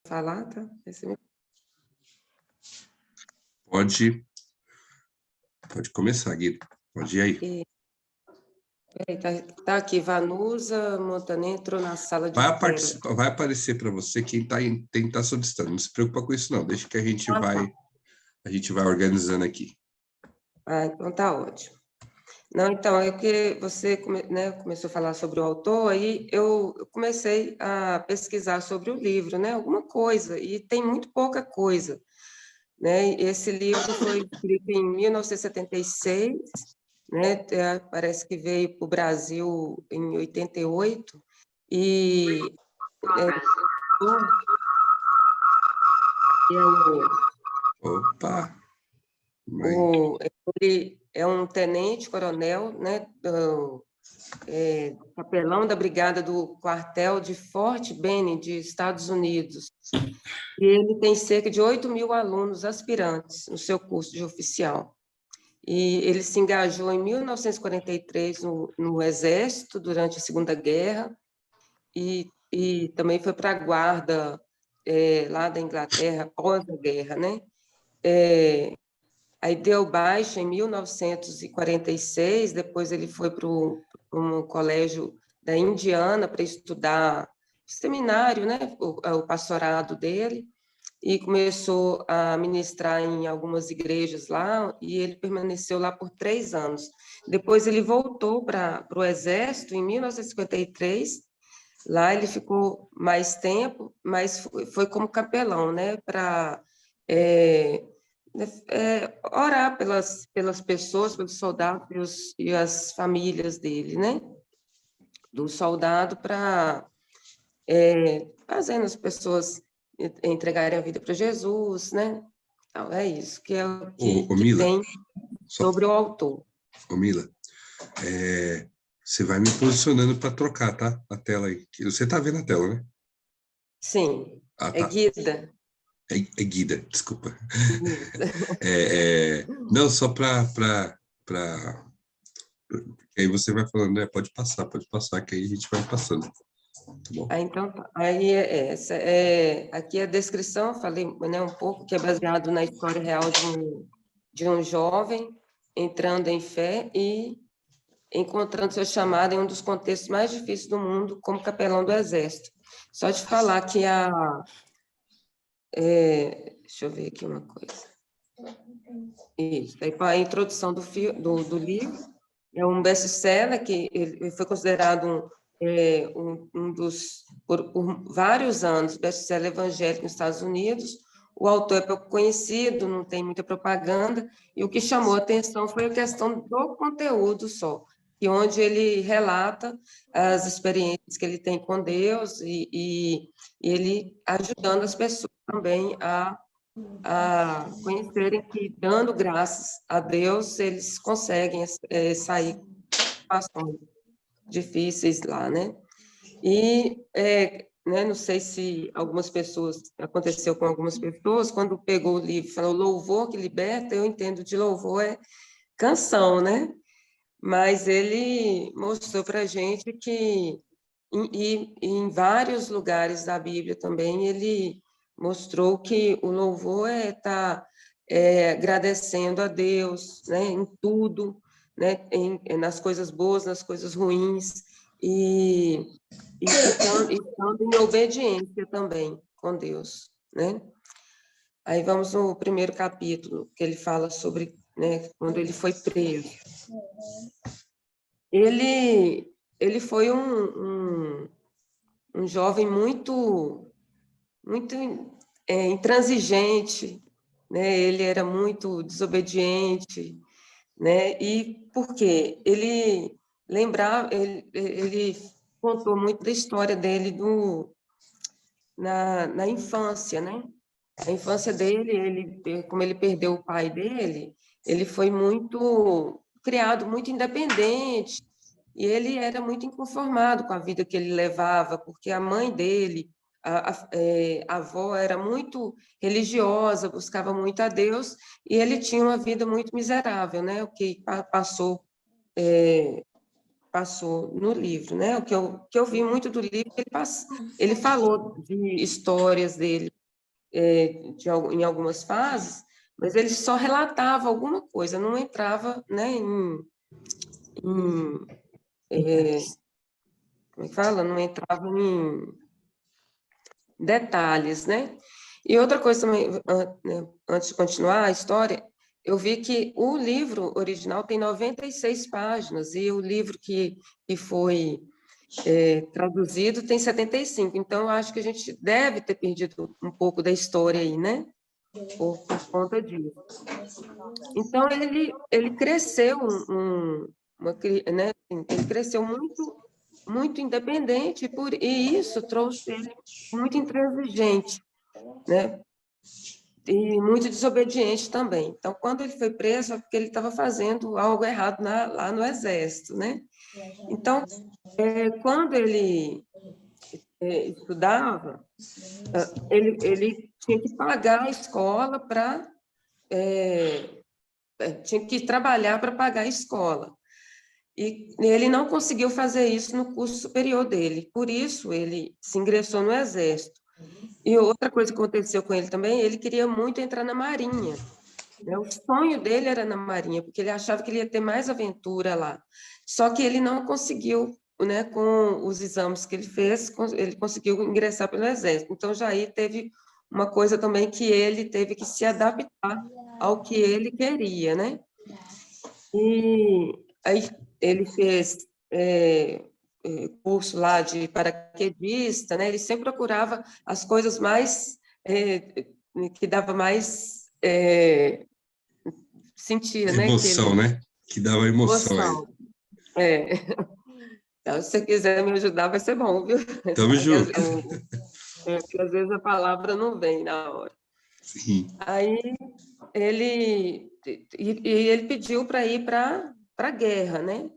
falar, tá? Pode começar, Guido. Pode ir aí. Tá aqui, Vanusa Montenegro na sala de espera. Vai aparecer para você quem está solicitando. Não se preocupa com isso, não. Deixa que a gente Tá. vai organizando aqui. Então tá ótimo. Não, então, é que você começou a falar sobre o autor, aí eu comecei a pesquisar sobre o livro, né? Alguma coisa, e tem muito pouca coisa, né? Esse livro foi escrito em 1976, né? Parece que veio para o Brasil em 88, e Opa! Ele é um tenente-coronel, né, capelão da brigada do quartel de Fort Benning, de Estados Unidos. E ele tem cerca de 8.000 alunos aspirantes no seu curso de oficial. E ele se engajou em 1943 no Exército, durante a Segunda Guerra, e também foi para a guarda lá da Inglaterra, após a guerra, né? Aí deu baixa em 1946, depois ele foi para um colégio da Indiana para estudar seminário, né, o pastorado dele, e começou a ministrar em algumas igrejas lá, e ele permaneceu lá por 3 anos. Depois ele voltou para o Exército em 1953, lá ele ficou mais tempo, mas foi como capelão, né, para orar pelas pessoas, pelos soldados e as famílias dele, né? Do soldado para fazendo as pessoas entregarem a vida para Jesus, né? Então, é isso que é o que Mila, tem sobre o autor. Mila, você vai me posicionando para trocar, tá? A tela aí. Você tá vendo a tela, né? Sim, tá. é Guida. É Guida, desculpa. Não, só para aí você vai falando, né? Pode passar, que aí a gente vai passando. Tá bom. Então, aí aqui é a descrição, falei, né, um pouco, que é baseado na história real de um jovem entrando em fé e encontrando seu chamado em um dos contextos mais difíceis do mundo, como capelão do Exército. Só te falar que deixa eu ver aqui uma coisa. Isso, aí para a introdução do livro, é um best-seller que ele foi considerado um dos, por vários anos, best-seller evangélico nos Estados Unidos. O autor é pouco conhecido, não tem muita propaganda, e o que chamou a atenção foi a questão do conteúdo só, e onde ele relata as experiências que ele tem com Deus e ele ajudando as pessoas também a conhecerem que, dando graças a Deus, eles conseguem sair de situações difíceis lá, né? E, né, não sei se aconteceu com algumas pessoas, quando pegou o livro e falou louvor que liberta, eu entendo de louvor é canção, né? Mas ele mostrou para a gente que, em vários lugares da Bíblia também, ele mostrou que o louvor é estar agradecendo a Deus, né, em tudo, né, nas coisas boas, nas coisas ruins, e estando em obediência também com Deus, né? Aí vamos no primeiro capítulo, que ele fala sobre, né, quando ele foi preso. Ele foi um jovem muito intransigente, né? Ele era muito desobediente, né? E por quê? Ele contou muito da história dele na infância, né? A infância dele, como ele perdeu o pai dele, ele foi criado muito independente, e ele era muito inconformado com a vida que ele levava, porque a mãe dele, a avó, era muito religiosa, buscava muito a Deus, e ele tinha uma vida muito miserável, né? O que passou passou no livro, né? O que eu vi muito do livro, ele falou de histórias dele em algumas fases, mas ele só relatava alguma coisa, não entrava, né, em como é que fala? Não entrava em detalhes, né? E outra coisa também, né, antes de continuar a história, eu vi que o livro original tem 96 páginas e o livro que foi traduzido tem 75. Então, eu acho que a gente deve ter perdido um pouco da história aí, né? Por conta disso. Então, ele cresceu né? Ele cresceu muito, muito independente e isso trouxe ele muito intransigente, né? E muito desobediente também. Então, quando ele foi preso, é porque ele estava fazendo algo errado lá no exército, né? Então, quando ele estudava, ele tinha que pagar a escola tinha que trabalhar para pagar a escola. E ele não conseguiu fazer isso no curso superior dele, por isso ele se ingressou no exército. E outra coisa que aconteceu com ele também, ele queria muito entrar na Marinha, né? O sonho dele era na Marinha, porque ele achava que ele ia ter mais aventura lá. Só que ele não conseguiu, né, com os exames que ele fez, ele conseguiu ingressar pelo Exército. Então, já aí teve uma coisa também que ele teve que se adaptar ao que ele queria, né? E aí ele fez curso lá de paraquedista, né? Ele sempre procurava as coisas mais que dava mais sentia, né? Emoção, né? Que dava emoção a ele. Emoção. É. Então, se você quiser me ajudar, vai ser bom, viu? Tamo Porque junto. porque às vezes a palavra não vem na hora. Sim. Aí ele pediu para ir para a guerra, né?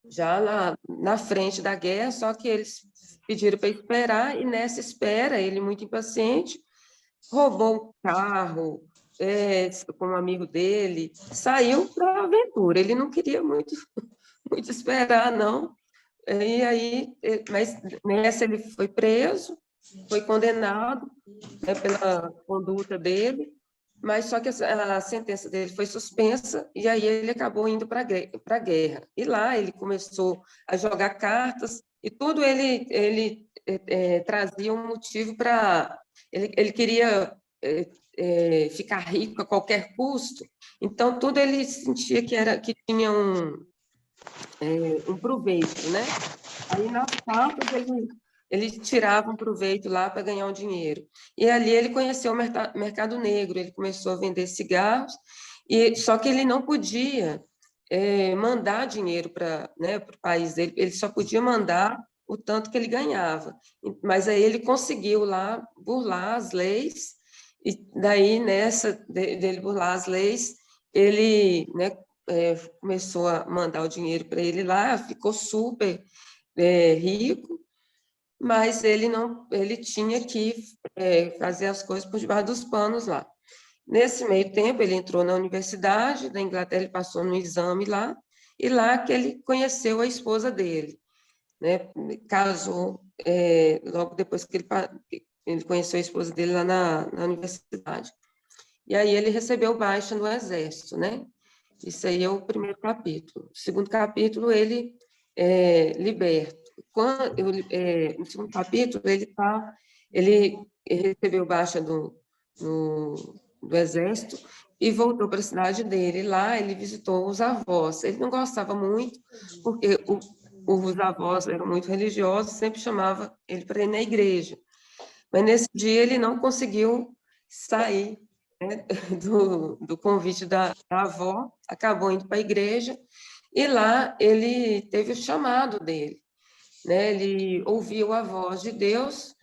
Já lá na frente da guerra, só que eles pediram para esperar, e nessa espera, ele, muito impaciente, roubou um carro com um amigo dele, saiu para a aventura. Ele não queria muito, muito esperar, não. E aí, mas nessa ele foi preso, foi condenado, né, pela conduta dele, mas só que a sentença dele foi suspensa e aí ele acabou indo para a guerra. E lá ele começou a jogar cartas e tudo ele trazia um motivo para... Ele queria ficar rico a qualquer custo, então tudo ele sentia que tinha um proveito, né? Aí nas cartas ele tirava um proveito lá para ganhar um dinheiro. E ali ele conheceu o mercado negro, ele começou a vender cigarros, só que ele não podia mandar dinheiro para, né, o país dele, ele só podia mandar o tanto que ele ganhava. Mas aí ele conseguiu lá burlar as leis, e daí nessa dele burlar as leis, ele, né, começou a mandar o dinheiro para ele lá, ficou super rico, mas ele tinha que fazer as coisas por debaixo dos panos lá. Nesse meio tempo, ele entrou na Universidade da Inglaterra, ele passou no exame lá, e lá que ele conheceu a esposa dele, né? Casou logo depois que ele conheceu a esposa dele lá na universidade. E aí ele recebeu baixa no Exército, né? Isso aí é o primeiro capítulo. O segundo capítulo, ele é liberto. No segundo capítulo, ele recebeu baixa do Exército e voltou para a cidade dele. Lá, ele visitou os avós. Ele não gostava muito, porque os avós eram muito religiosos, sempre chamava ele para ir na igreja. Mas nesse dia ele não conseguiu sair, né, do convite da avó, acabou indo para a igreja, e lá ele teve o chamado dele, né? Ele ouviu a voz de Deus.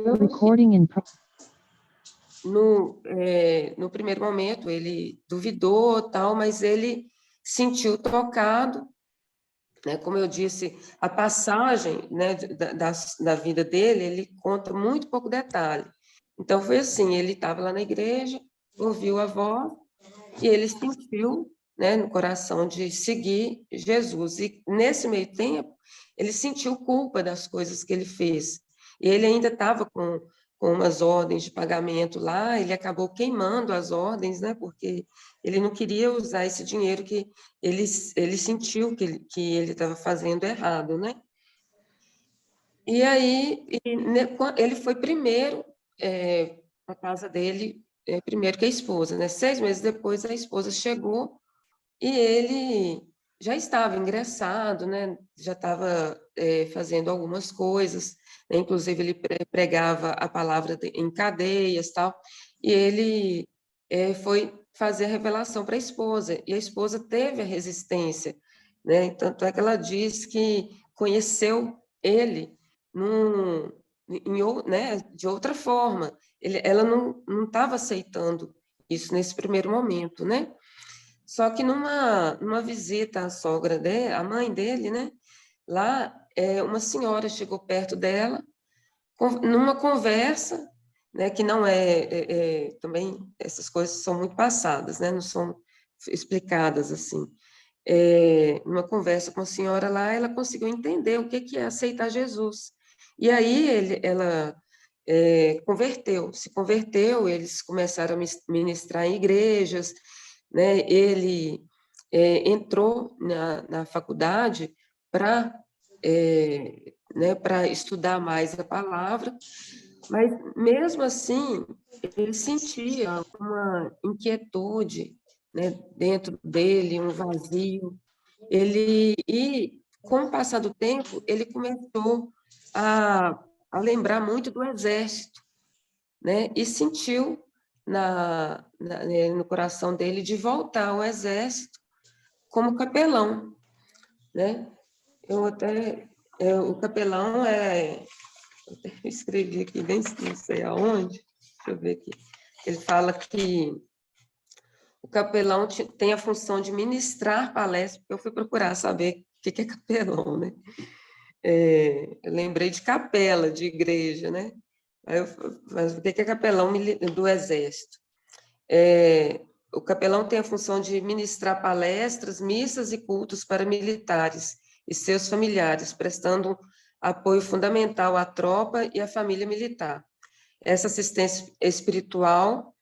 No primeiro momento ele duvidou, tal, mas ele sentiu tocado, né? Como eu disse, a passagem, né, da vida dele, ele conta muito pouco detalhe. Então, foi assim, ele estava lá na igreja, ouviu a voz, e ele sentiu né, no coração de seguir Jesus. E nesse meio tempo, ele sentiu culpa das coisas que ele fez. E ele ainda estava com umas ordens de pagamento lá, ele acabou queimando as ordens, né, porque ele não queria usar esse dinheiro que ele sentiu que ele estava fazendo errado, né? E aí, ele foi primeiro na casa dele, primeiro que a esposa, né? 6 meses depois, a esposa chegou e ele já estava ingressado, né? Já estava fazendo algumas coisas, né? Inclusive ele pregava a palavra em cadeias, tal. E ele foi fazer a revelação para a esposa, e a esposa teve a resistência, né? Tanto é que ela diz que conheceu ele num, né? De outra forma. Ela não estava aceitando isso nesse primeiro momento, né? Só que numa visita à sogra dele, a mãe dele, né? Lá, uma senhora chegou perto dela, numa conversa, né? Que não também essas coisas são muito passadas, né? Não são explicadas assim. Numa conversa com a senhora lá, ela conseguiu entender o que é aceitar Jesus. E aí ela se converteu, eles começaram a ministrar em igrejas, né? Ele entrou na faculdade para né, para estudar mais a palavra, mas mesmo assim ele sentia uma inquietude, né, dentro dele, um vazio. E com o passar do tempo, ele começou a, a lembrar muito do exército, né? E sentiu no coração dele de voltar ao exército como capelão, né? Eu até, o capelão eu até escrevi aqui, bem, não sei aonde, deixa eu ver aqui. Ele fala que o capelão tem a função de ministrar palestras, porque eu fui procurar saber o que é capelão, né? Eu lembrei de capela, de igreja, né? Mas o que é capelão do Exército? O capelão tem a função de ministrar palestras, missas e cultos para militares e seus familiares, prestando apoio fundamental à tropa e à família militar. Essa assistência espiritual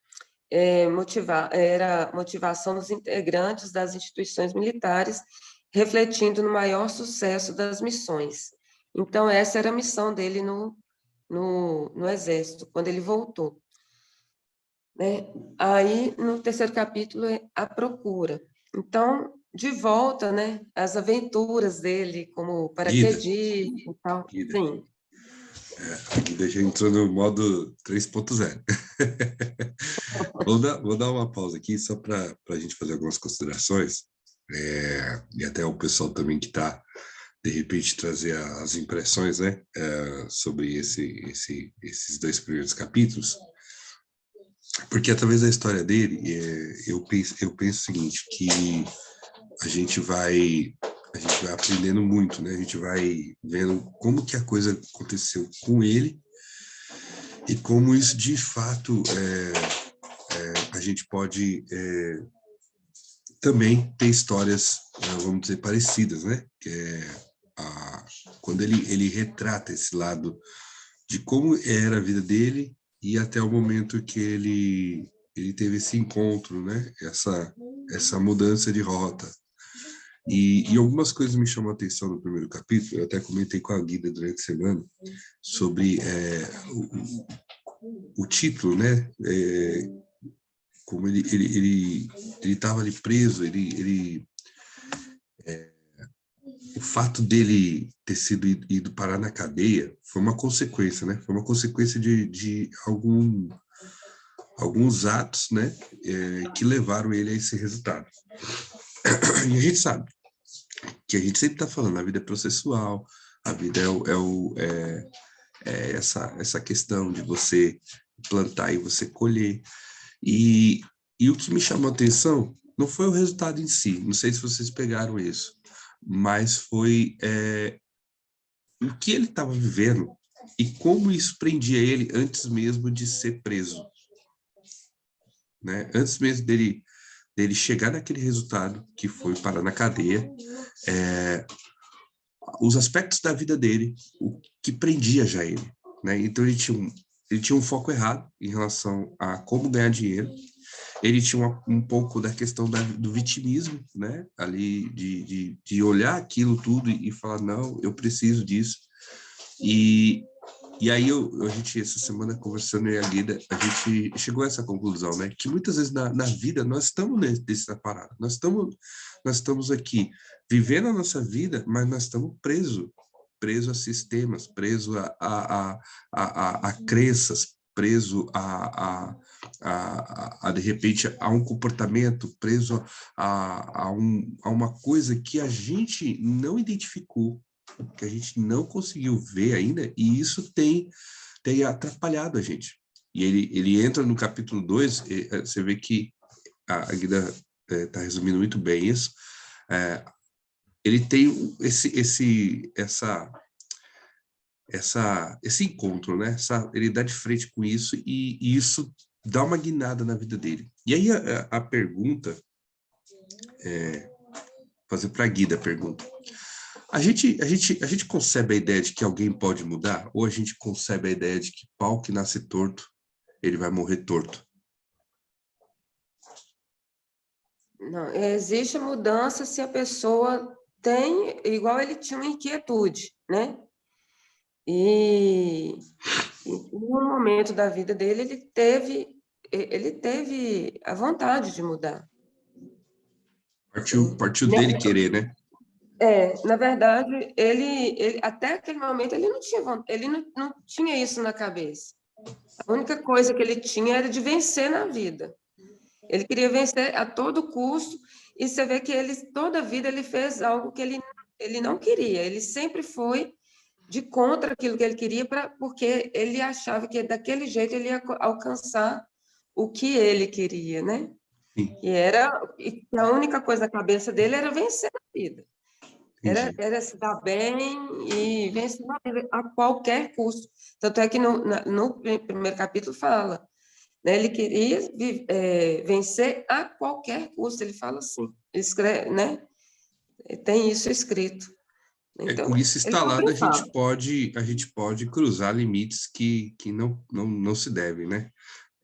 era motivação dos integrantes das instituições militares, refletindo no maior sucesso das missões. Então, essa era a missão dele no Exército, quando ele voltou, né? Aí, no terceiro capítulo, é a procura. Então, de volta, né, as aventuras dele como Guida, paraquedista e tal. Guida. Sim. A Guida já entrou no modo 3.0. Vou dar uma pausa aqui só para a gente fazer algumas considerações, e até o pessoal também que está, de repente, trazer as impressões, né, sobre esses 2 primeiros capítulos, porque através da história dele, eu penso o seguinte, que a gente vai aprendendo muito, né? A gente vai vendo como que a coisa aconteceu com ele e como isso de fato a gente pode também ter histórias, vamos dizer, parecidas, né? Que quando ele retrata esse lado de como era a vida dele e até o momento que ele teve esse encontro, né? Essa mudança de rota. E algumas coisas me chamam a atenção no primeiro capítulo, eu até comentei com a Guida durante a semana, sobre o título, né? Como ele estava ali preso, o fato dele ter sido ido parar na cadeia foi uma consequência, né? Foi uma consequência de alguns atos, né? Que levaram ele a esse resultado. E a gente sabe que a gente sempre está falando, a vida é processual, a vida é essa questão de você plantar e você colher. E o que me chamou a atenção não foi o resultado em si, não sei se vocês pegaram isso, mas foi o que ele estava vivendo e como isso prendia ele antes mesmo de ser preso, né? Antes mesmo dele dele chegar naquele resultado que foi parar na cadeia, os aspectos da vida dele, o que prendia já ele, né? Então ele tinha um foco errado em relação a como ganhar dinheiro. Ele tinha um pouco da questão do vitimismo, né? Ali de olhar aquilo tudo e falar, não, eu preciso disso. E aí a gente, essa semana, conversando eu e a Guida, a gente chegou a essa conclusão, né? Que muitas vezes na vida nós estamos nessa parada, nós estamos aqui vivendo a nossa vida, mas nós estamos presos a sistemas, presos a crenças, preso de repente, a um comportamento, preso a uma coisa que a gente não identificou, que a gente não conseguiu ver ainda, e isso tem atrapalhado a gente. E ele entra no capítulo 2, você vê que a Guida está resumindo muito bem isso, ele tem esse encontro, né? Ele dá de frente com isso, e isso dá uma guinada na vida dele. E aí a pergunta, fazer para a Guida a pergunta, a gente concebe a ideia de que alguém pode mudar, ou a gente concebe a ideia de que pau que nasce torto, ele vai morrer torto? Não, existe mudança se a pessoa tem, igual ele tinha uma inquietude, né? E em um momento da vida dele, ele teve a vontade de mudar. Partiu dele querer, né? Na verdade, ele até aquele momento ele não tinha, ele não tinha isso na cabeça. A única coisa que ele tinha era de vencer na vida. Ele queria vencer a todo custo, e você vê que ele toda a vida ele fez algo que ele não queria. Ele sempre foi de contra aquilo que ele queria, porque ele achava que daquele jeito ele ia alcançar o que ele queria, né? Sim, E a única coisa na cabeça dele era vencer a vida. entendi. Era se dar bem e vencer a vida a qualquer custo. Tanto é que no primeiro capítulo fala, né? Ele queria vencer a qualquer custo. Ele fala assim, escreve, né? Tem isso escrito. Com Então, isso ele não instalado, pensava. a gente pode cruzar limites que não se devem, né?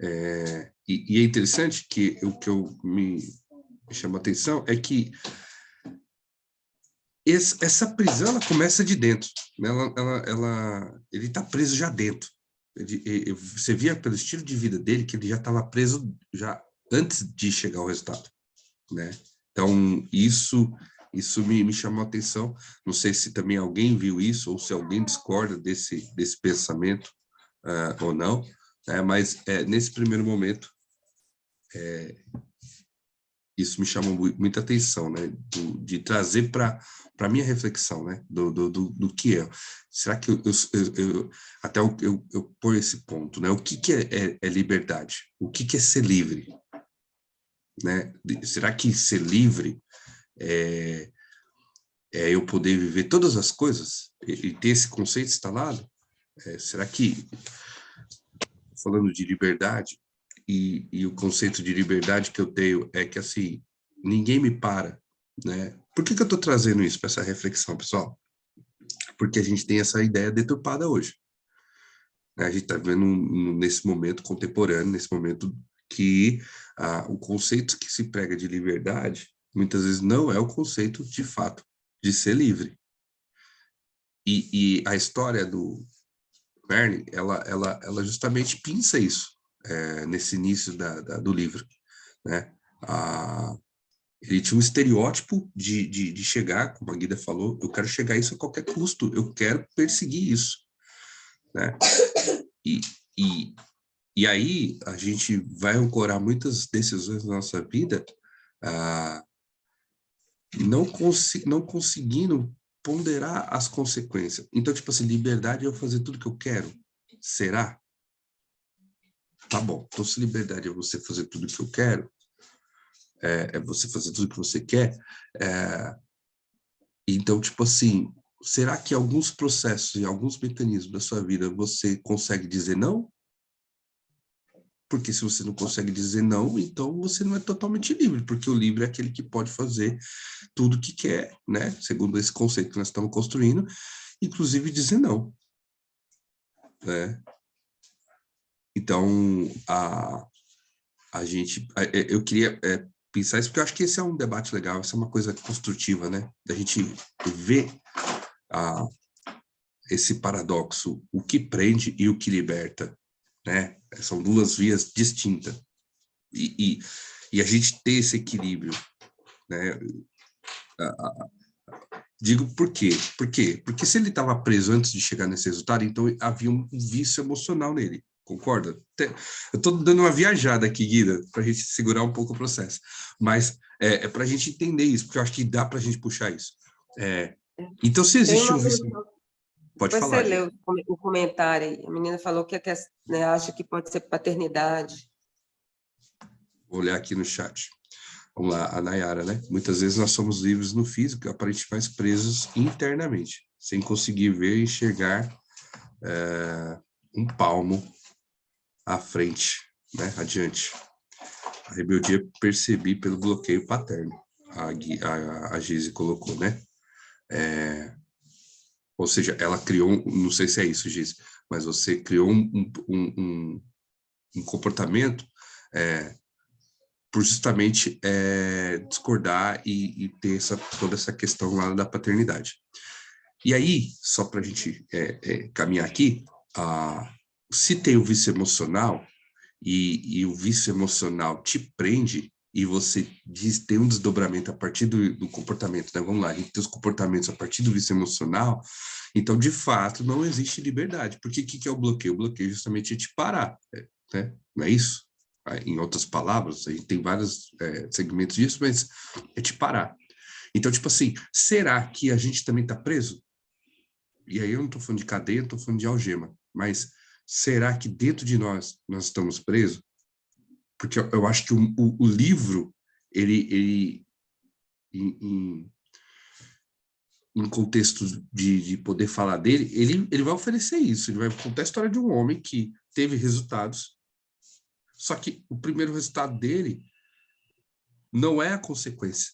E é interessante que o que me chama a atenção é que essa prisão ela começa de dentro, né? Ele está preso já dentro. Você via pelo estilo de vida dele que ele já estava preso já antes de chegar ao resultado, né? Então isso me chamou a atenção. Não sei se também alguém viu isso ou se alguém discorda desse pensamento ou não, mas nesse primeiro momento isso me chamou muita atenção, né? De trazer para a minha reflexão, né? Do que é. Será que até eu ponho esse ponto, né? O que é liberdade? O que é ser livre? Né? Será que ser livre é eu poder viver todas as coisas e ter esse conceito instalado? Será que, falando de liberdade, e o conceito de liberdade que eu tenho é que, assim, ninguém me para, né? Por que eu estou trazendo isso para essa reflexão, pessoal? Porque a gente tem essa ideia deturpada hoje, né? A gente está vendo nesse momento contemporâneo, nesse momento que o conceito que se prega de liberdade, muitas vezes não é o conceito, de fato, de ser livre. E a história do Verne, ela justamente pinça isso nesse início do livro, né? Ele tinha um estereótipo de chegar, como a Guida falou, eu quero chegar a isso a qualquer custo, eu quero perseguir isso, né? E, e, e aí a gente vai ancorar muitas decisões na nossa vida não conseguindo ponderar as consequências. Então, tipo assim, liberdade é eu fazer tudo que eu quero. Será? Tá bom. Então, se liberdade é você fazer tudo que eu quero, é você fazer tudo que você quer, então, tipo assim, será que alguns processos e alguns mecanismos da sua vida você consegue dizer não? Porque se você não consegue dizer não, então você não é totalmente livre, porque o livre é aquele que pode fazer tudo que quer, né? Segundo esse conceito que nós estamos construindo, inclusive dizer não, né? Então, eu queria pensar isso, porque eu acho que esse é um debate legal, essa é uma coisa construtiva, né? Da gente ver a, esse paradoxo, o que prende e o que liberta, né? São duas vias distintas. E a gente ter esse equilíbrio, né? Digo por quê? Por quê? Porque se ele estava preso antes de chegar nesse resultado, então havia um vício emocional nele, concorda? Eu estou dando uma viajada aqui, Guida, para a gente segurar um pouco o processo, mas é para a gente entender isso, porque eu acho que dá para a gente puxar isso. Então, se Tem existe uma um vício... Pode Depois você falar, leu Guida. o comentário aí. A menina falou que né, acha que pode ser paternidade. Vou olhar aqui no chat. Vamos lá, a Nayara, né? Muitas vezes nós somos livres no físico, aparentemente mais presos internamente, sem conseguir ver e enxergar um palmo à frente, né? Adiante. A rebeldia percebi pelo bloqueio paterno, a Gise colocou, né? Ou seja, ela criou, não sei se é isso, Gise, mas você criou um comportamento por justamente discordar e ter toda essa questão lá da paternidade. E aí, só para a gente caminhar aqui, se tem o vício emocional e o vício emocional te prende e você tem um desdobramento a partir do comportamento, né? Vamos lá, a gente tem os comportamentos a partir do vício emocional, então, de fato, não existe liberdade. Porque o que é o bloqueio? O bloqueio justamente é te parar, né? Não é isso? Em outras palavras, a gente tem vários segmentos disso, mas é te parar. Então, tipo assim, será que a gente também está preso? E aí eu não estou falando de cadeia, estou falando de algema, mas será que dentro de nós estamos presos? Porque eu acho que o livro, ele em, em contexto de poder falar dele, ele vai oferecer isso, ele vai contar a história de um homem que teve resultados, só que o primeiro resultado dele não é a consequência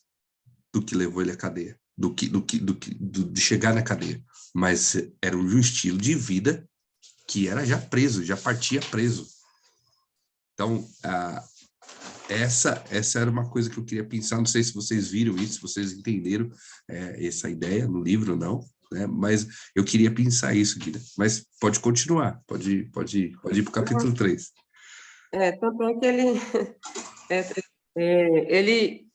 do que levou ele à cadeia, de chegar na cadeia, mas era um estilo de vida que era já preso, já partia preso. Então, essa era uma coisa que eu queria pensar, não sei se vocês viram isso, se vocês entenderam essa ideia no livro ou não, né? Mas eu queria pensar isso, Guida. Mas pode continuar, pode ir para o capítulo 3. Tanto é que é, ele,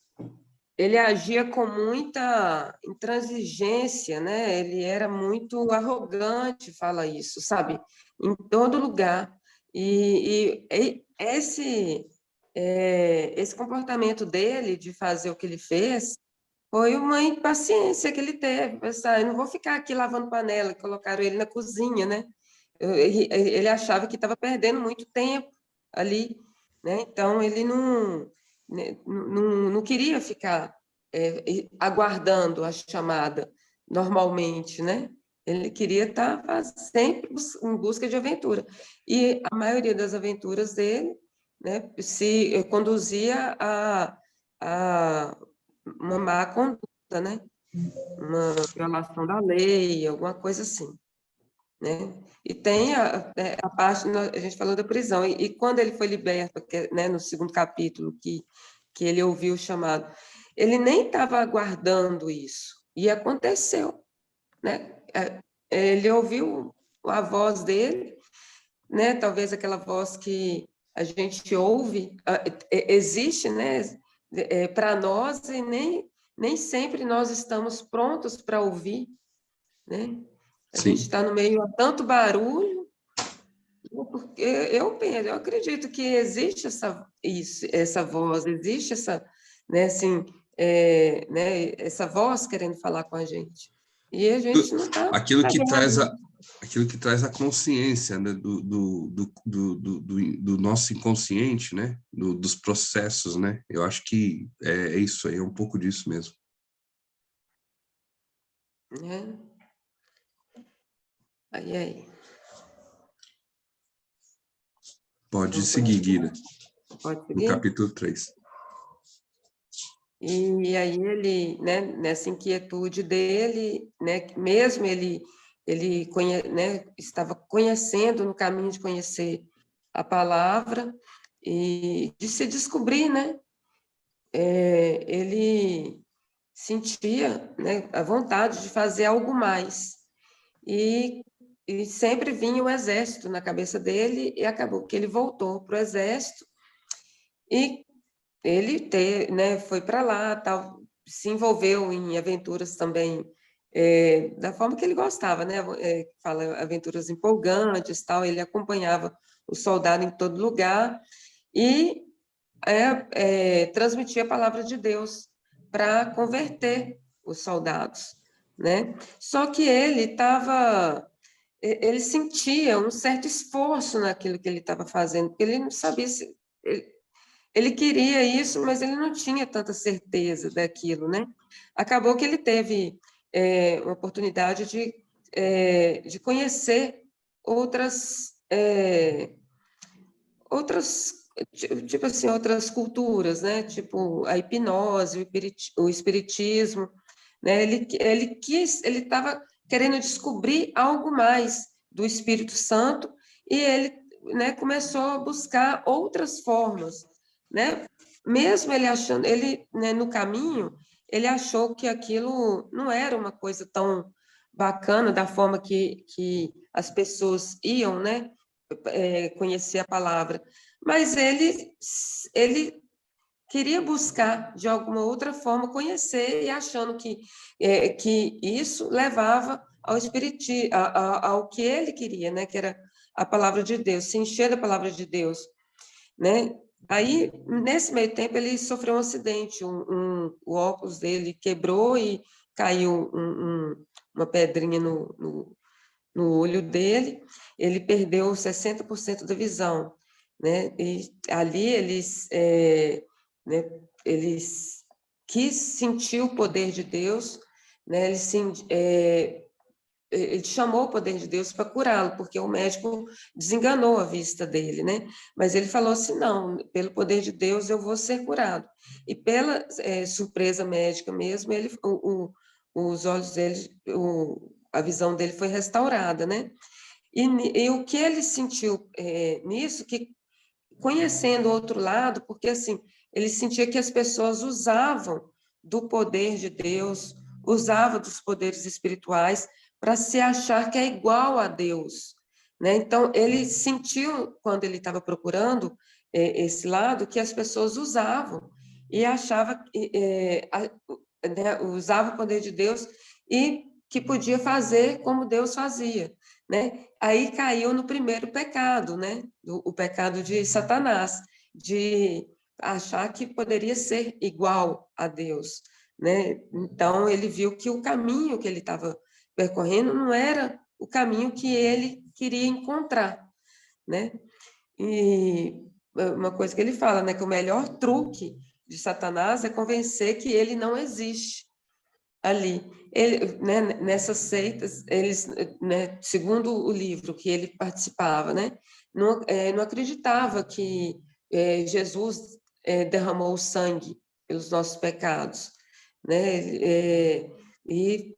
ele agia com muita intransigência, né? Ele era muito arrogante, fala isso, sabe? Em todo lugar. E esse comportamento dele de fazer o que ele fez foi uma impaciência que ele teve. Pensar, eu não vou ficar aqui lavando panela, colocaram ele na cozinha, né? Ele achava que estava perdendo muito tempo ali, né? Então ele não queria ficar aguardando a chamada normalmente, né? Ele queria estar sempre em busca de aventura. E a maioria das aventuras dele, né, se conduzia a uma má conduta, né? Uma violação da lei, alguma coisa assim, né? E tem a parte, a gente falou da prisão, e quando ele foi liberto, né, no segundo capítulo, que ele ouviu o chamado, ele nem estava aguardando isso, e aconteceu, né? Ele ouviu a voz dele, né? Talvez aquela voz que a gente ouve, existe, né? Para nós, e nem sempre nós estamos prontos para ouvir, né? A gente Sim. está no meio a tanto barulho, porque eu acredito que existe essa voz, existe essa, né, assim, né, essa voz querendo falar com a gente. E a gente não está Aquilo que traz pegando. aquilo que traz a consciência, né, do nosso inconsciente, né, dos processos, né? Eu acho que é isso aí, é um pouco disso mesmo. Né? Aí. Pode Então, seguir, Guida, pode no seguir? capítulo 3. E aí ele, né, nessa inquietude dele, né, mesmo né, estava conhecendo, no caminho de conhecer a palavra e de se descobrir, né, ele sentia, né, a vontade de fazer algo mais. E sempre vinha o exército na cabeça dele e acabou que ele voltou para o exército e né, foi para lá, tal, se envolveu em aventuras também da forma que ele gostava, né? Fala aventuras empolgantes, tal. Ele acompanhava o soldado em todo lugar e transmitia a palavra de Deus para converter os soldados, né? Só que ele sentia um certo esforço naquilo que ele estava fazendo, porque ele não sabia se ele queria isso, mas ele não tinha tanta certeza daquilo, né? Acabou que ele teve uma oportunidade de conhecer outras, outras, tipo assim, outras culturas, né? Tipo a hipnose, o espiritismo, né? Ele estava querendo descobrir algo mais do Espírito Santo e ele, né, começou a buscar outras formas, né? Mesmo ele achando, ele, né, no caminho, ele achou que aquilo não era uma coisa tão bacana da forma que as pessoas iam, né, conhecer a palavra, mas ele queria buscar de alguma outra forma conhecer e achando que isso levava ao ao que ele queria, né, que era a palavra de Deus, se encher da palavra de Deus, né? Aí, nesse meio tempo, ele sofreu um acidente, o óculos dele quebrou e caiu uma pedrinha no olho dele, ele perdeu 60% da visão, né? E ali né, eles quis sentir o poder de Deus, né? Ele chamou o poder de Deus para curá-lo, porque o médico desenganou a vista dele, né? Mas ele falou assim: não, pelo poder de Deus eu vou ser curado. E pela surpresa médica mesmo, os olhos dele, a visão dele foi restaurada, né? E o que ele sentiu nisso, que conhecendo o outro lado, porque assim, ele sentia que as pessoas usavam do poder de Deus, usavam dos poderes espirituais para se achar que é igual a Deus, né? Então, ele sentiu, quando ele estava procurando esse lado, que as pessoas usavam e achava, né, usava o poder de Deus e que podia fazer como Deus fazia, né? Aí caiu no primeiro pecado, né? O pecado de Satanás, de achar que poderia ser igual a Deus, né? Então ele viu que o caminho que ele estava percorrendo não era o caminho que ele queria encontrar, né? E uma coisa que ele fala, né, que o melhor truque de Satanás é convencer que ele não existe ali. Ele, né, nessas seitas, eles, né, segundo o livro que ele participava, né, não acreditava que Jesus derramou o sangue pelos nossos pecados, né, e,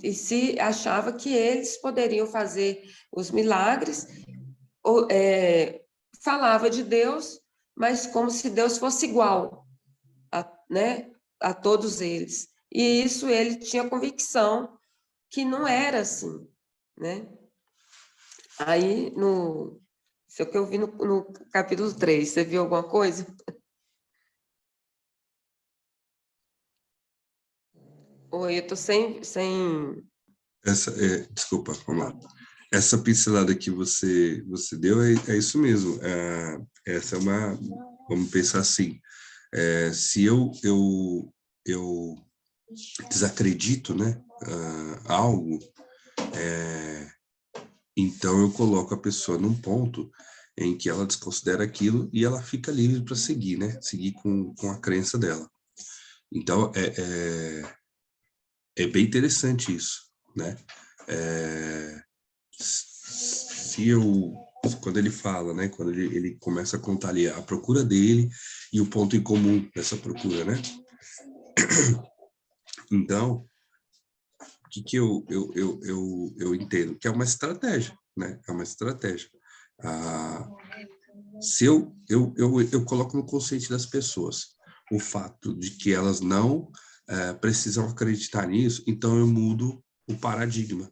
e se achava que eles poderiam fazer os milagres, ou, falava de Deus, mas como se Deus fosse igual né, a todos eles. E isso ele tinha convicção que não era assim, né? Aí, isso é o que eu vi no capítulo 3, você viu alguma coisa? Oi, eu tô sem... Desculpa, vamos lá. Essa pincelada que você deu é isso mesmo. Essa é vamos pensar assim, se eu desacredito, né, algo, então eu coloco a pessoa num ponto em que ela desconsidera aquilo e ela fica livre para seguir, né, seguir com a crença dela. Então é bem interessante isso, né? Se eu quando ele fala, né? Quando ele começa a contar ali a procura dele e o ponto em comum dessa procura, né? Então, o que eu entendo? Que é uma estratégia, né? É uma estratégia. Se eu coloco no consciente das pessoas o fato de que elas não precisam acreditar nisso, então eu mudo o paradigma,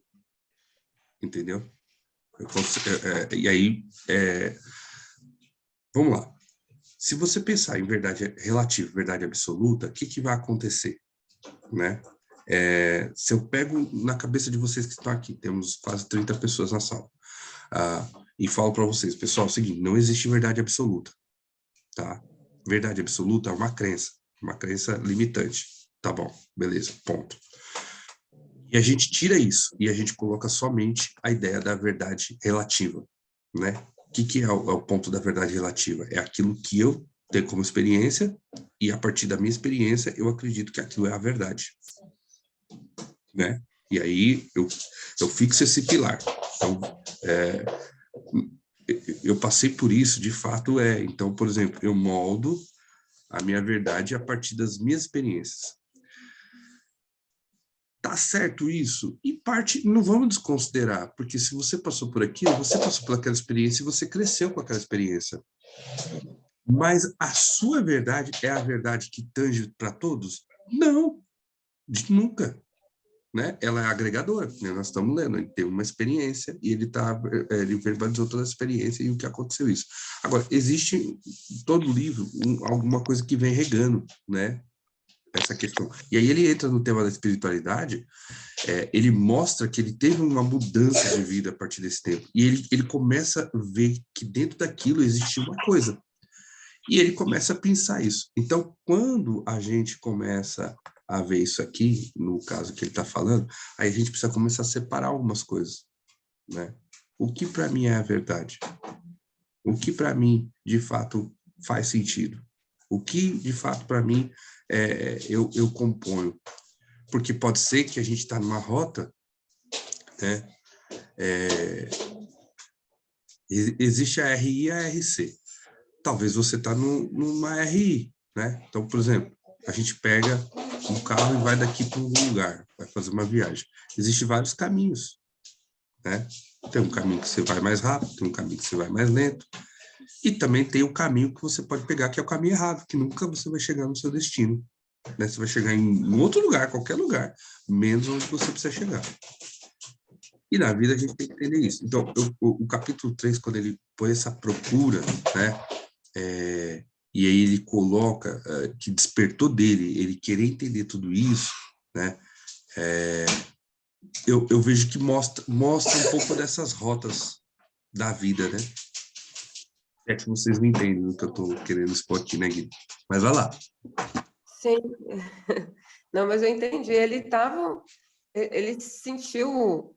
entendeu? E aí, vamos lá. Se você pensar em verdade relativa, verdade absoluta, o que vai acontecer, né? Se eu pego na cabeça de vocês que estão aqui, temos quase 30 pessoas na sala, e falo para vocês, pessoal, é o seguinte, não existe verdade absoluta, tá? Verdade absoluta é uma crença limitante. Tá bom, beleza, ponto. E a gente tira isso e a gente coloca somente a ideia da verdade relativa, né? O que é o ponto da verdade relativa? É aquilo que eu tenho como experiência e a partir da minha experiência eu acredito que aquilo é a verdade, né? E aí eu fixo esse pilar. Então, eu passei por isso, de fato é. Então, por exemplo, eu moldo a minha verdade a partir das minhas experiências. Tá certo isso? E parte, não vamos desconsiderar, porque se você passou por aquilo, você passou por aquela experiência e você cresceu com aquela experiência. Mas a sua verdade é a verdade que tange para todos? Não, nunca. Né? Ela é agregadora, né? Nós estamos lendo, ele teve uma experiência e ele verbalizou toda a experiência e o que aconteceu isso. Agora, existe em todo livro alguma coisa que vem regando, né? Essa questão. E aí ele entra no tema da espiritualidade, ele mostra que ele teve uma mudança de vida a partir desse tempo. E ele começa a ver que dentro daquilo existe uma coisa. E ele começa a pensar isso. Então, quando a gente começa a ver isso aqui, no caso que ele está falando, aí a gente precisa começar a separar algumas coisas, né? O que para mim é a verdade? O que para mim, de fato, faz sentido? O que, de fato, para mim, eu componho? Porque pode ser que a gente está numa rota, né? Existe a RI e a RC. Talvez você está numa RI, né? Então, por exemplo, a gente pega um carro e vai daqui para um lugar, vai fazer uma viagem. Existem vários caminhos, né? Tem um caminho que você vai mais rápido, tem um caminho que você vai mais lento, e também tem o caminho que você pode pegar, que é o caminho errado, que nunca você vai chegar no seu destino, né? Você vai chegar em outro lugar, qualquer lugar, menos onde você precisa chegar. E na vida a gente tem que entender isso. Então, o capítulo 3, quando ele põe essa procura, né? E aí ele coloca que despertou dele, ele querer entender tudo isso, né? Eu vejo que mostra um pouco dessas rotas da vida, né? É que vocês não entendem o que eu estou querendo expor aqui, né, Gui? Mas vai lá. Sim. Não, mas eu entendi. Ele se sentiu,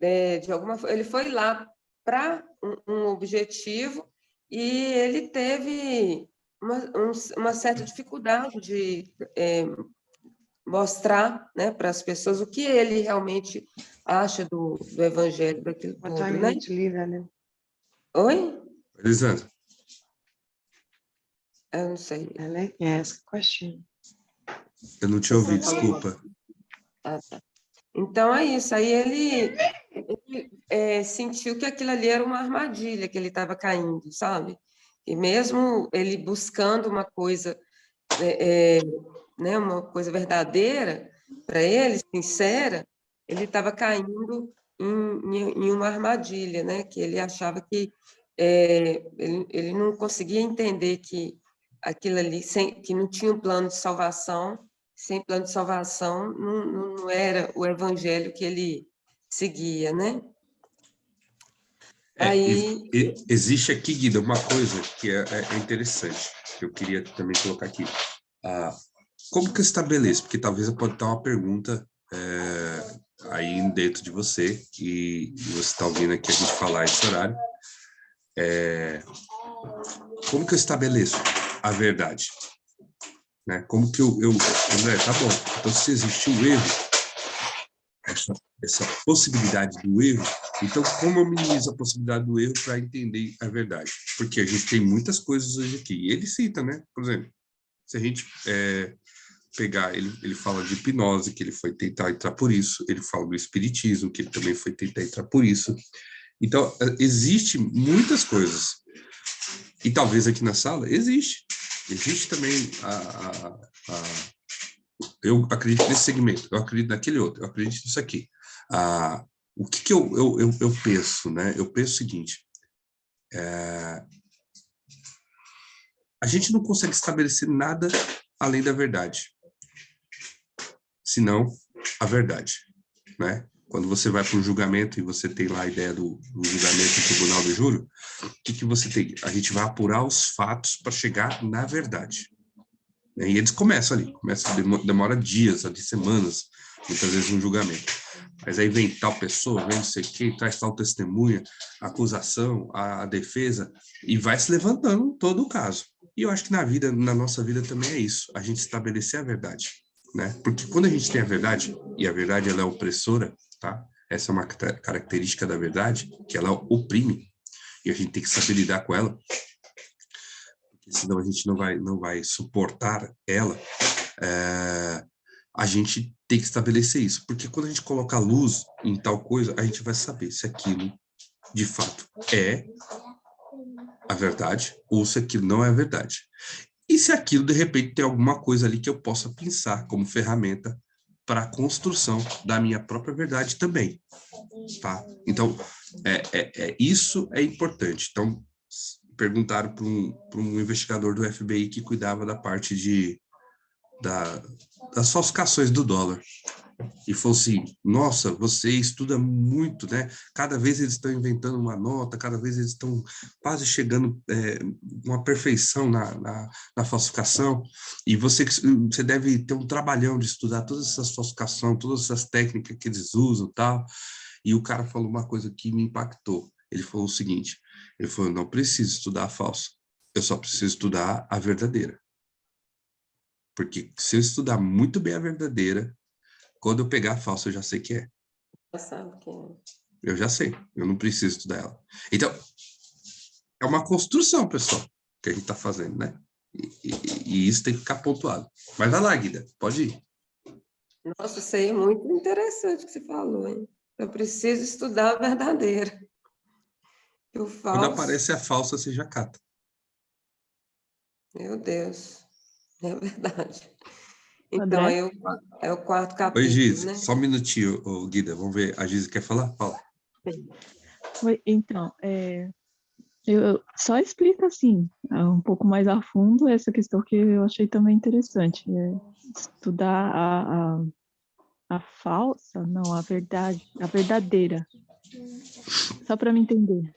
de alguma forma, ele foi lá para um objetivo e ele teve uma certa dificuldade de mostrar, né, para as pessoas o que ele realmente acha do evangelho, daquilo What tudo, time you né? need to leave, Ellen? Oi? Elisandra, Eu não sei. Ellen, ask a question. eu não te ouvi, desculpa. Ah, tá. Então é isso. Aí ele sentiu que aquilo ali era uma armadilha, que ele estava caindo, sabe? E mesmo ele buscando uma coisa, né, uma coisa verdadeira para ele, sincera, ele estava caindo em uma armadilha, né? Que ele achava que ele não conseguia entender que aquilo ali, que não tinha um plano de salvação, sem plano de salvação, não era o evangelho que ele seguia, né? Aí, Existe aqui, Guida, uma coisa que é interessante, que eu queria também colocar aqui. Como que eu estabeleço? Porque talvez eu pode estar uma pergunta aí dentro de você, e você está ouvindo aqui a gente falar esse horário. Como que eu estabeleço a verdade? Né? Como que André, tá bom, então se existe o erro, essa possibilidade do erro, Então, como eu minimizo a possibilidade do erro para entender a verdade? Porque a gente tem muitas coisas hoje aqui. E ele cita, né? Por exemplo, se a gente pegar, ele fala de hipnose, que ele foi tentar entrar por isso. Ele fala do espiritismo, que ele também foi tentar entrar por isso. Então, existe muitas coisas. E talvez aqui na sala, existe. Existe também eu acredito nesse segmento, eu acredito naquele outro, eu acredito nisso aqui. O que eu penso, né? Eu penso o seguinte, a gente não consegue estabelecer nada além da verdade, senão a verdade, né? Quando você vai para um julgamento e você tem lá a ideia do julgamento do Tribunal do Júri, o que você tem? A gente vai apurar os fatos para chegar na verdade. E eles começam ali, demora dias, de semanas, muitas vezes um julgamento. Mas aí vem tal pessoa, vem não sei quem, traz tal testemunha, a acusação, a defesa, e vai se levantando todo o caso. E eu acho que na nossa vida também é isso, a gente estabelecer a verdade, né? Porque quando a gente tem a verdade, e a verdade ela é opressora, tá? Essa é uma característica da verdade, que ela oprime, e a gente tem que saber lidar com ela, porque senão a gente não vai suportar ela. A gente tem que estabelecer isso, porque quando a gente coloca a luz em tal coisa, a gente vai saber se aquilo, de fato, é a verdade ou se aquilo não é a verdade. E se aquilo, de repente, tem alguma coisa ali que eu possa pensar como ferramenta para a construção da minha própria verdade também, tá? Então, isso é importante. Então, perguntaram para um investigador do FBI que cuidava da parte das falsificações do dólar. E falou assim, nossa, você estuda muito, né? Cada vez eles estão inventando uma nota, cada vez eles estão quase chegando uma perfeição na falsificação, e você deve ter um trabalhão de estudar todas essas falsificações, todas essas técnicas que eles usam e tal. E o cara falou uma coisa que me impactou. Ele falou o seguinte, ele falou, não preciso estudar a falsa, eu só preciso estudar a verdadeira. Porque se eu estudar muito bem a verdadeira, quando eu pegar a falsa, eu já sei que é. Já sabe que é. Eu já sei, eu não preciso estudar ela. Então, é uma construção, pessoal, que a gente está fazendo, né? E isso tem que ficar pontuado. Mas vai lá, Guida, pode ir. Nossa, isso aí é muito interessante que você falou, hein? Eu preciso estudar a verdadeira. O Quando falso, aparece a falsa, você já cata. meu Deus, é verdade. Então, André? aí é o quarto Oi, capítulo, Gize, né? só um minutinho, Guida, vamos ver. A Gize quer falar? Fala. Oi, então, eu só explico assim, um pouco mais a fundo essa questão que eu achei também interessante. Estudar a falsa, não, a verdade, a verdadeira. Só para me entender.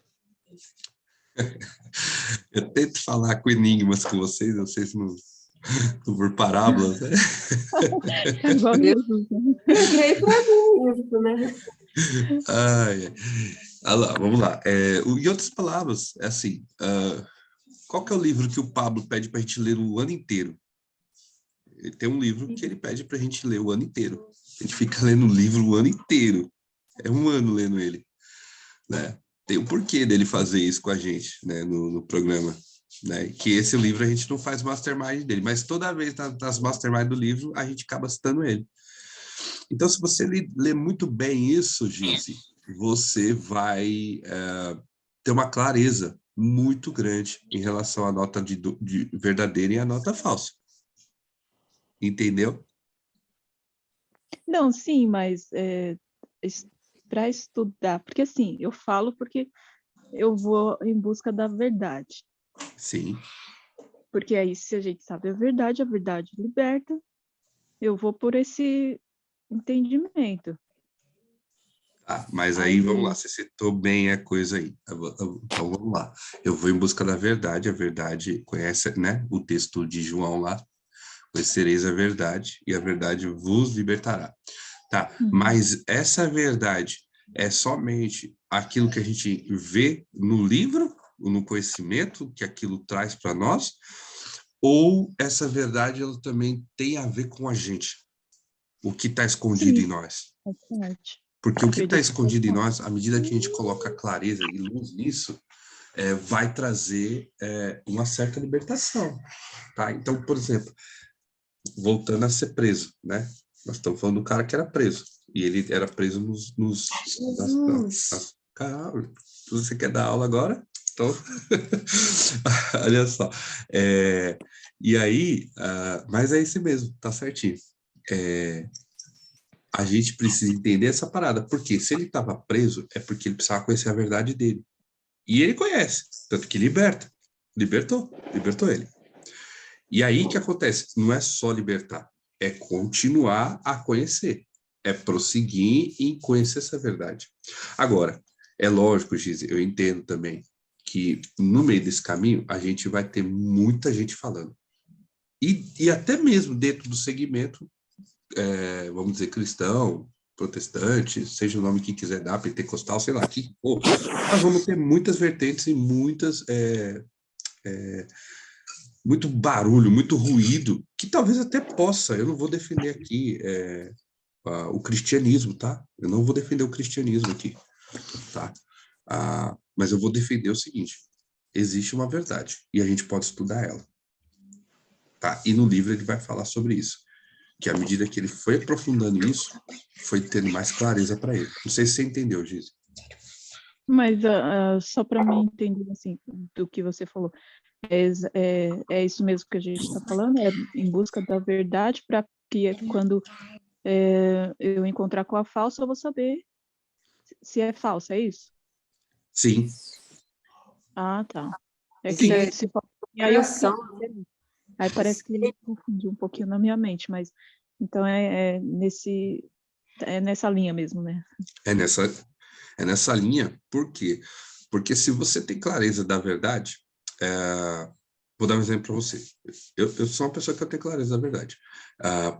Eu tento falar com enigmas com vocês, não sei se não por parábolas, né? É igual Eu Jesus, né? peguei para mim isso, né? Ai, lá, vamos lá. Em outras palavras, é assim, qual que é o livro que o Pablo pede para a gente ler o ano inteiro? Ele tem um livro que ele pede para a gente ler o ano inteiro. A gente fica lendo o livro o ano inteiro. É um ano lendo ele, né? Tem um porquê dele fazer isso com a gente, né, no programa, né? Que esse livro a gente não faz mastermind dele, mas toda vez nas mastermind do livro a gente acaba citando ele. Então, se você lê muito bem isso, Gizi, você vai ter uma clareza muito grande em relação à nota de verdadeira e à nota falsa. Entendeu? Não, sim, mas para estudar, porque assim, eu falo porque eu vou em busca da verdade. Sim. Porque aí, se a gente sabe a verdade liberta, eu vou por esse entendimento. Ah, mas aí vamos lá, Aí, você citou bem a coisa aí. Então vamos lá. Eu vou em busca da verdade, a verdade conhece, né? O texto de João lá, conhecereis a verdade e a verdade vos libertará. Tá, mas essa verdade é somente aquilo que a gente vê no livro, no conhecimento que aquilo traz para nós, ou essa verdade ela também tem a ver com a gente, o que está escondido em sim, nós? faz parte. Porque o que está Acredito que escondido em não. nós, à medida que a gente coloca clareza e luz nisso, vai trazer uma certa libertação, tá? Então, por exemplo, voltando a ser preso, né? Nós estamos falando do cara que era preso. E ele era preso Caralho, você quer dar aula agora? Então, olha só. E aí, mas é isso mesmo, tá certinho. A gente precisa entender essa parada, porque se ele estava preso, é porque ele precisava conhecer a verdade dele. E ele conhece, tanto que libertou ele. E aí o que acontece? Não é só libertar, é continuar a conhecer, é prosseguir em conhecer essa verdade. Agora, é lógico, Gize, eu entendo também que no meio desse caminho a gente vai ter muita gente falando. E até mesmo dentro do segmento, vamos dizer, cristão, protestante, seja o nome que quiser dar, pentecostal, sei lá, nós vamos ter muitas vertentes e muito barulho, muito ruído, que talvez até possa, eu não vou defender aqui o cristianismo, tá? Eu não vou defender o cristianismo aqui, tá? Mas eu vou defender o seguinte, existe uma verdade, e a gente pode estudar ela, tá? E no livro ele vai falar sobre isso, que à medida que ele foi aprofundando isso, foi tendo mais clareza para ele. Não sei se você entendeu, Giz. Mas só para mim entender assim, do que você falou, é isso mesmo que a gente está falando? É em busca da verdade para que quando eu encontrar com a falsa, eu vou saber se é falsa, é isso? Sim. Ah, tá. É que Porque se for... E aí eu fiquei... oração, Aí parece que ele confundiu um pouquinho na minha mente, mas então é nessa linha mesmo, né? É nessa linha, por quê? Porque se você tem clareza da verdade, vou dar um exemplo para você. Eu sou uma pessoa que eu tenho clareza da verdade.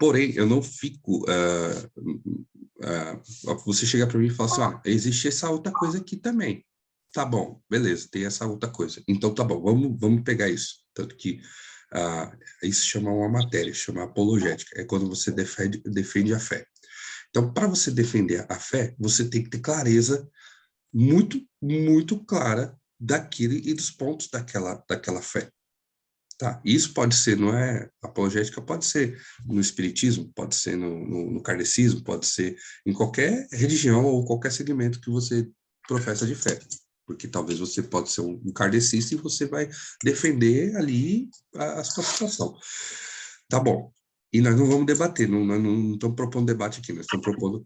Porém, eu não fico. Você chega para mim e fala assim: existe essa outra coisa aqui também. Tá bom, beleza, tem essa outra coisa. Então tá bom, vamos pegar isso. Tanto que isso chama uma matéria, chama apologética. É quando você defende a fé. Então, para você defender a fé, você tem que ter clareza muito, muito clara daquilo e dos pontos daquela fé. Tá? Isso pode ser, não é apologética, pode ser no espiritismo, pode ser no kardecismo, pode ser em qualquer religião ou qualquer segmento que você professa de fé. Porque talvez você pode ser um kardecista e você vai defender ali a sua situação. Tá bom. E nós não vamos debater, nós não estamos propondo debate aqui, nós estamos propondo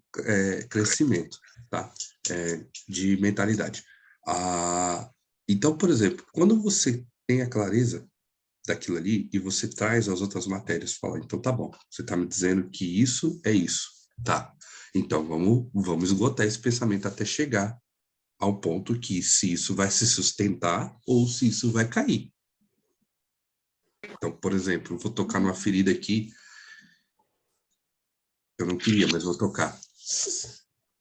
crescimento, tá? De mentalidade. Então, por exemplo, quando você tem a clareza daquilo ali e você traz as outras matérias, fala, então tá bom, você está me dizendo que isso é isso, tá? Então vamos esgotar esse pensamento até chegar ao ponto que se isso vai se sustentar ou se isso vai cair. Então, por exemplo, eu vou tocar numa ferida aqui, eu não queria, mas vou tocar.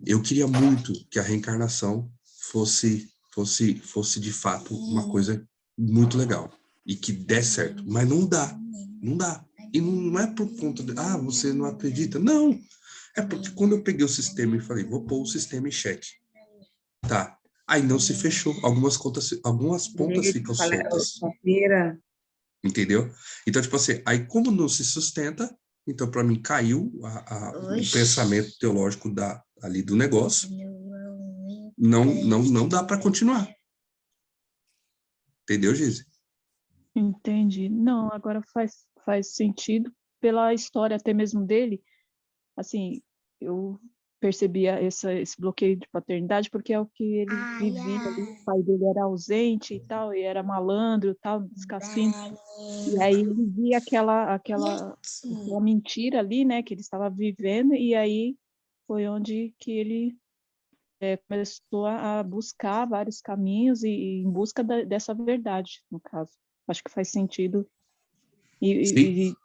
Eu queria muito que a reencarnação fosse de fato uma coisa muito legal e que desse certo, mas não dá. E não é por conta de, você não acredita. Não, é porque quando eu peguei o sistema e falei, vou pôr o sistema em xeque, tá? Aí não se fechou, algumas pontas ficam soltas. Entendeu? Então, tipo assim, aí como não se sustenta, então para mim caiu o pensamento teológico ali do negócio, não dá para continuar. Entendeu, Gize? Entendi. Não, agora faz sentido pela história até mesmo dele. Assim, eu percebia esse bloqueio de paternidade porque é o que ele vivia ali. O pai dele era ausente e tal, e era malandro e tal, descassino. E aí ele via aquela mentira ali, né, que ele estava vivendo, e aí foi onde que ele começou a buscar vários caminhos e em busca dessa verdade, no caso. Acho que faz sentido. Sim. E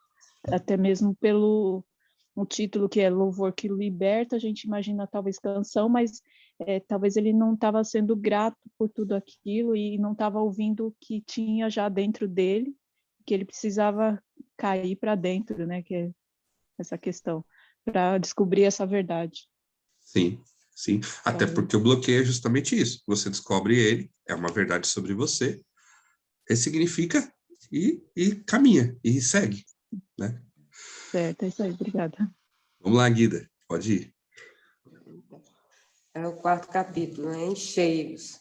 até mesmo pelo o título que é Louvor que Liberta, a gente imagina talvez canção, mas talvez ele não estava sendo grato por tudo aquilo e não estava ouvindo o que tinha já dentro dele, que ele precisava cair para dentro, né? Que é essa questão, para descobrir essa verdade. Sim. Sim, até porque o bloqueio é justamente isso. Você descobre ele, é uma verdade sobre você, ressignifica e caminha, e segue, né? Certo, é isso aí, obrigada. Vamos lá, Guida, pode ir. É o quarto capítulo, né? Em Cheios.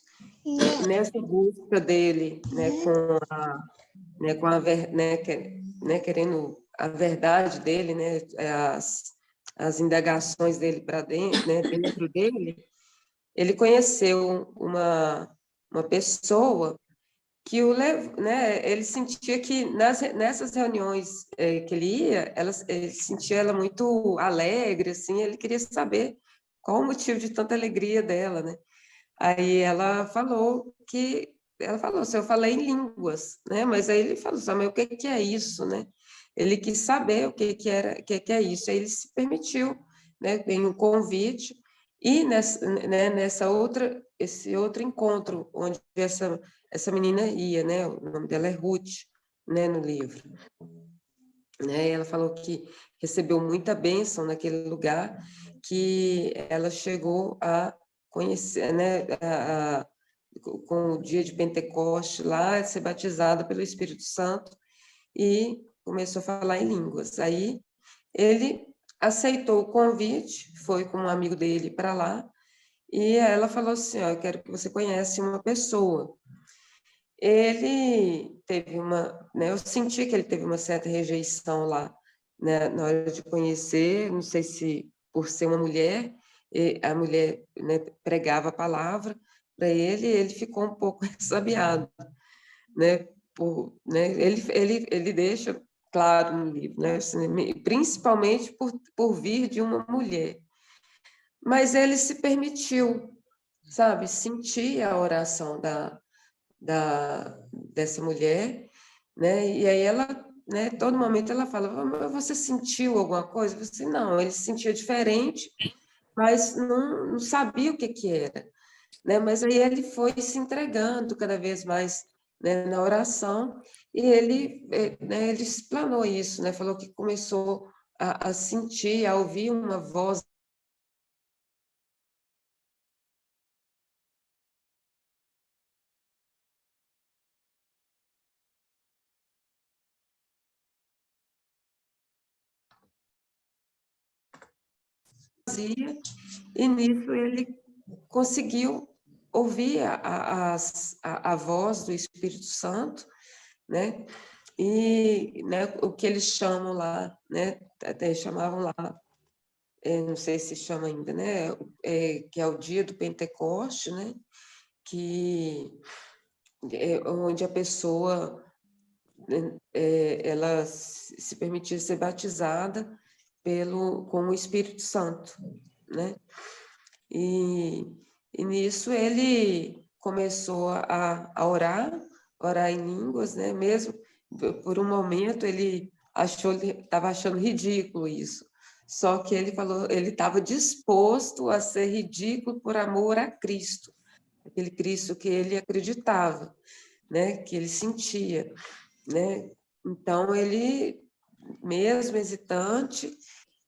Nessa busca dele, querendo a verdade dele, né? As indagações dele para dentro, né? Dentro dele, ele conheceu uma pessoa que o levou, né? Ele sentia que nessas reuniões que ele ia, ele sentia ela muito alegre, assim. Ele queria saber qual o motivo de tanta alegria dela, né? Aí ela falou assim, eu falei em línguas, né? Mas aí ele falou assim, mas o que que é isso, né? Ele quis saber o que que era, o que que é isso. Aí ele se permitiu, né? Tem um convite e esse outro encontro onde essa menina ia, né? O nome dela é Ruth, né? No livro, né? E ela falou que recebeu muita bênção naquele lugar, que ela chegou a conhecer, né? Com o dia de Pentecoste lá, ser batizada pelo Espírito Santo e começou a falar em línguas. Aí ele aceitou o convite, foi com um amigo dele para lá, e ela falou assim, ó, eu quero que você conhece uma pessoa. Ele teve né, eu senti que ele teve uma certa rejeição lá, né, na hora de conhecer, não sei se por ser uma mulher, a mulher, né, pregava a palavra para ele, e ele ficou um pouco ressabiado, né, ele deixa claro no livro, né, assim, principalmente por vir de uma mulher, mas ele se permitiu, sabe, sentir a oração dessa mulher, né? E aí ela, né, todo momento ela fala, "Mas você sentiu alguma coisa?" Você não, ele se sentia diferente, mas não sabia o que que era, né? Mas aí ele foi se entregando cada vez mais, né, na oração e ele explanou isso, né? Falou que começou a sentir, a ouvir uma voz vazia, e nisso ele conseguiu ouvir a voz do Espírito Santo, né? E, né, o que eles chamam lá, né? Até chamavam lá, não sei se chama ainda, né? Que é o dia do Pentecoste, né? Que onde a pessoa, né, ela se permitia ser batizada com o Espírito Santo, né? E, e nisso ele começou a orar em línguas, né? Mesmo por um momento ele estava achando ridículo isso. Só que ele falou, ele estava disposto a ser ridículo por amor a Cristo, aquele Cristo que ele acreditava, né? Que ele sentia, né? Então ele, mesmo hesitante,